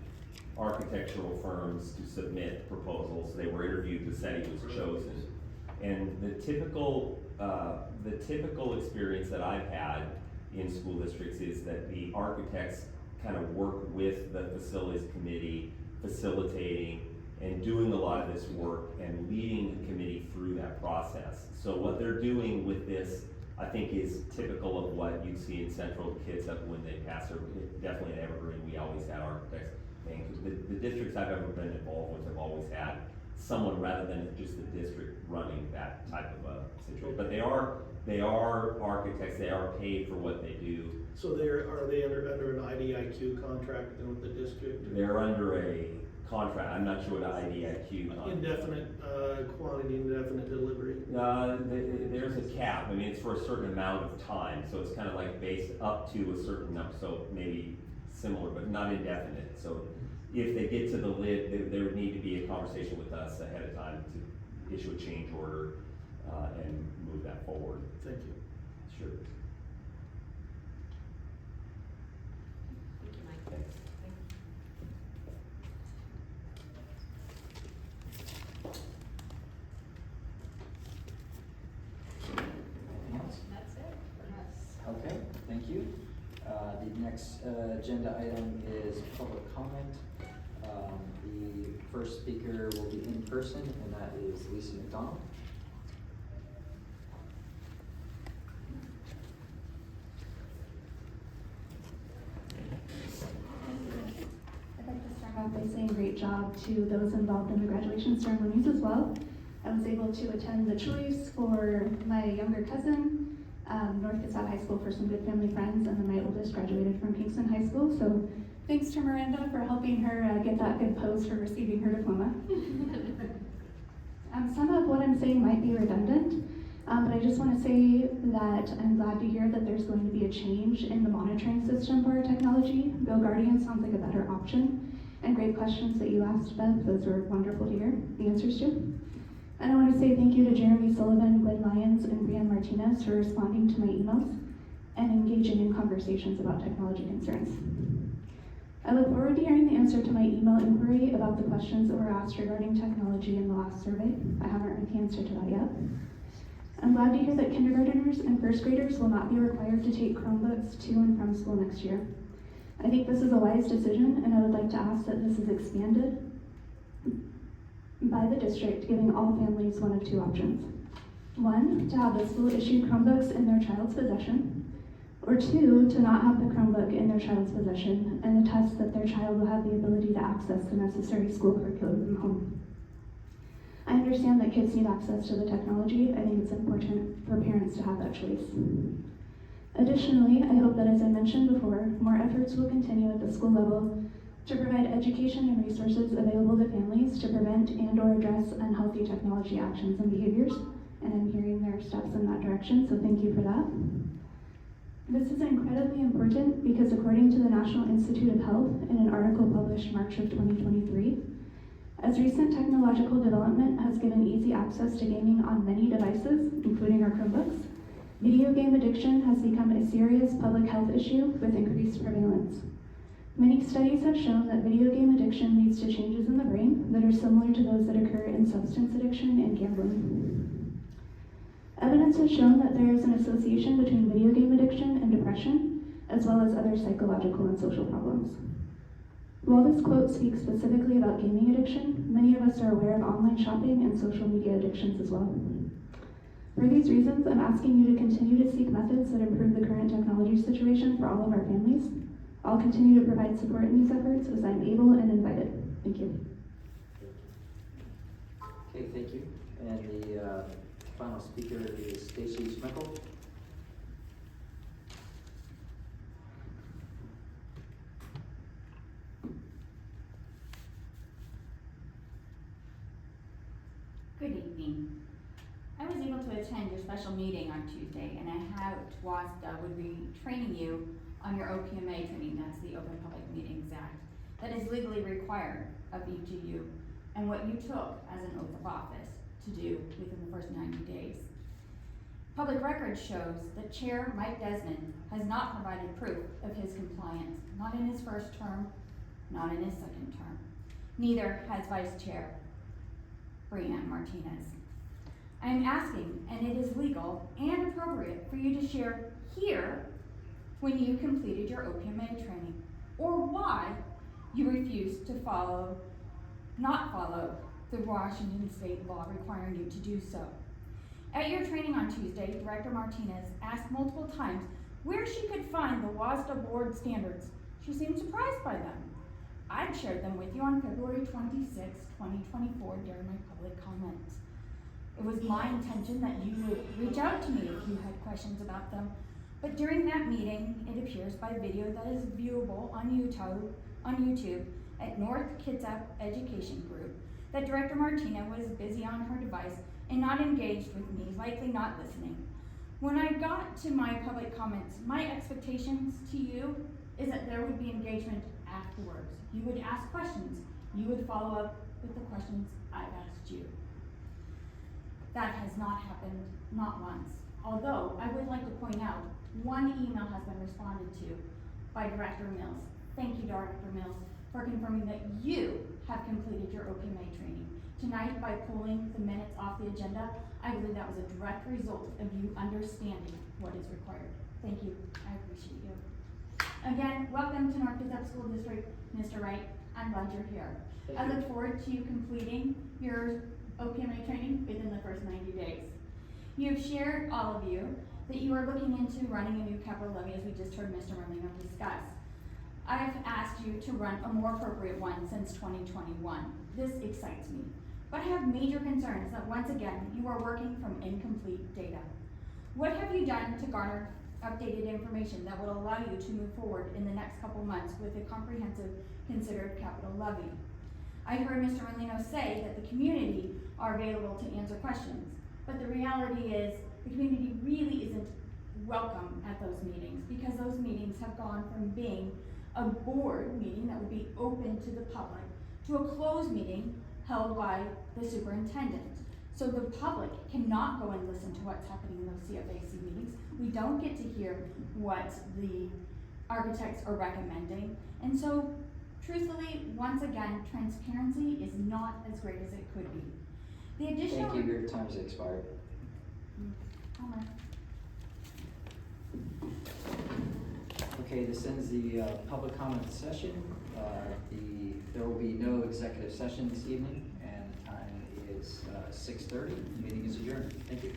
architectural firms to submit proposals. They were interviewed, Bassetti was chosen. And the typical experience that I've had in school districts is that the architects kind of work with the facilities committee, facilitating and doing a lot of this work and leading the committee through that process. So what they're doing with this, I think, is typical of what you'd see in Central Kitsap when they pass it. Definitely in Evergreen, we always had architects. And the districts I've ever been involved with have always had someone rather than just the district running that type of a situation. But they are architects, they are paid for what they do. So are they under an IDIQ contract then with the district? They're under a contract, I'm not sure what IDIQ contract. Indefinite quantity, indefinite delivery. There's a cap, I mean, it's for a certain amount of time, so it's kind of like based up to a certain number, so maybe similar, but not indefinite. So if they get to the lid, there would need to be a conversation with us ahead of time to issue a change order, and move that forward. Thank you. Sure. Thank you, Mike. Thanks. Anything else? That's it for us. Okay, thank you. The next agenda item is public comment. The first speaker will be in person, and that is Lisa McDonald. I'd like to start off by saying great job to those involved in the graduation ceremonies as well. I was able to attend the choice for my younger cousin, North Kitsap High School, for some good family friends, and then my oldest graduated from Kingston High School. So thanks to Miranda for helping her get that good pose for receiving her diploma. Some of what I'm saying might be redundant, but I just want to say that I'm glad to hear that there's going to be a change in the monitoring system for our technology. Go Guardian sounds like a better option, and great questions that you asked, Bev. Those were wonderful to hear the answers to. And I want to say thank you to Jeremy Sullivan, Gwen Lyons, and Brianne Martinez for responding to my emails and engaging in conversations about technology concerns. I look forward to hearing the answer to my email inquiry about the questions that were asked regarding technology in the last survey. I haven't heard the answer to that yet. I'm glad to hear that kindergarteners and first graders will not be required to take Chromebooks to and from school next year. I think this is a wise decision, and I would like to ask that this is expanded by the district, giving all families one of two options. One, to have the school issue Chromebooks in their child's possession, or two, to not have the Chromebook in their child's possession and attest that their child will have the ability to access the necessary school curriculum from home. I understand that kids need access to the technology. I think it's important for parents to have that choice. Additionally, I hope that, as I mentioned before, more efforts will continue at the school level to provide education and resources available to families to prevent and/or address unhealthy technology actions and behaviors. And I'm hearing there are steps in that direction, so thank you for that. This is incredibly important because according to the National Institute of Health, in an article published March of 2023, as recent technological development has given easy access to gaming on many devices, including our Chromebooks, video game addiction has become a serious public health issue with increased prevalence. Many studies have shown that video game addiction leads to changes in the brain that are similar to those that occur in substance addiction and gambling. Evidence has shown that there is an association between video game addiction and depression, as well as other psychological and social problems. While this quote speaks specifically about gaming addiction, many of us are aware of online shopping and social media addictions as well. For these reasons, I'm asking you to continue to seek methods that improve the current technology situation for all of our families. I'll continue to provide support in these efforts as I'm able and invited. Thank you. Okay, thank you. And the final speaker is Stacy Schmeckel. Good evening. I was able to attend your special meeting on Tuesday, and I hoped WASDA would be training you on your OPMA training, that's the Open Public Meetings Act, that is legally required of each of you, and what you took as an oath of office to do within the first 90 days. Public record shows that Chair Mike Desmond has not provided proof of his compliance, not in his first term, not in his second term. Neither has Vice Chair Brianne Martinez. I am asking, and it is legal and appropriate for you to share here when you completed your OPMA training, or why you refused to not follow the Washington state law requiring you to do so. At your training on Tuesday, Director Martinez asked multiple times where she could find the WASDA board standards. She seemed surprised by them. I'd shared them with you on February 26, 2024 during my public comments. It was my intention that you would reach out to me if you had questions about them, but during that meeting, it appears by video that is viewable on YouTube at North Kitsap Education Group that Director Martina was busy on her device and not engaged with me, likely not listening. When I got to my public comments, my expectations to you is that there would be engagement afterwards. You would ask questions. You would follow up with the questions I've asked you. That has not happened, not once. Although, I would like to point out, one email has been responded to by Director Mills. Thank you, Director Mills, for confirming that you have completed your OPMA training. Tonight, by pulling the minutes off the agenda, I believe that was a direct result of you understanding what is required. Thank you, I appreciate you. Again, welcome to North Kitsap School District, Mr. Wright. I'm glad you're here. I look forward to you completing your OPMA training within the first 90 days. You have shared, all of you, that you are looking into running a new capital levy, as we just heard Mr. Merlino discuss. I've asked you to run a more appropriate one since 2021. This excites me, but I have major concerns that once again, you are working from incomplete data. What have you done to garner updated information that will allow you to move forward in the next couple months with a comprehensive considered capital levy? I heard Mr. Merlino say that the community are available to answer questions, but the reality is the community really isn't welcome at those meetings because those meetings have gone from being a board meeting that would be open to the public to a closed meeting held by the superintendent. So the public cannot go and listen to what's happening in those CFAC meetings. We don't get to hear what the architects are recommending. And so, truthfully, once again, transparency is not as great as it could be. The additional— Thank you, your time's expired. Okay, this ends the public comment session. There will be no executive session this evening, and the time is 6:30. The meeting is adjourned. Thank you.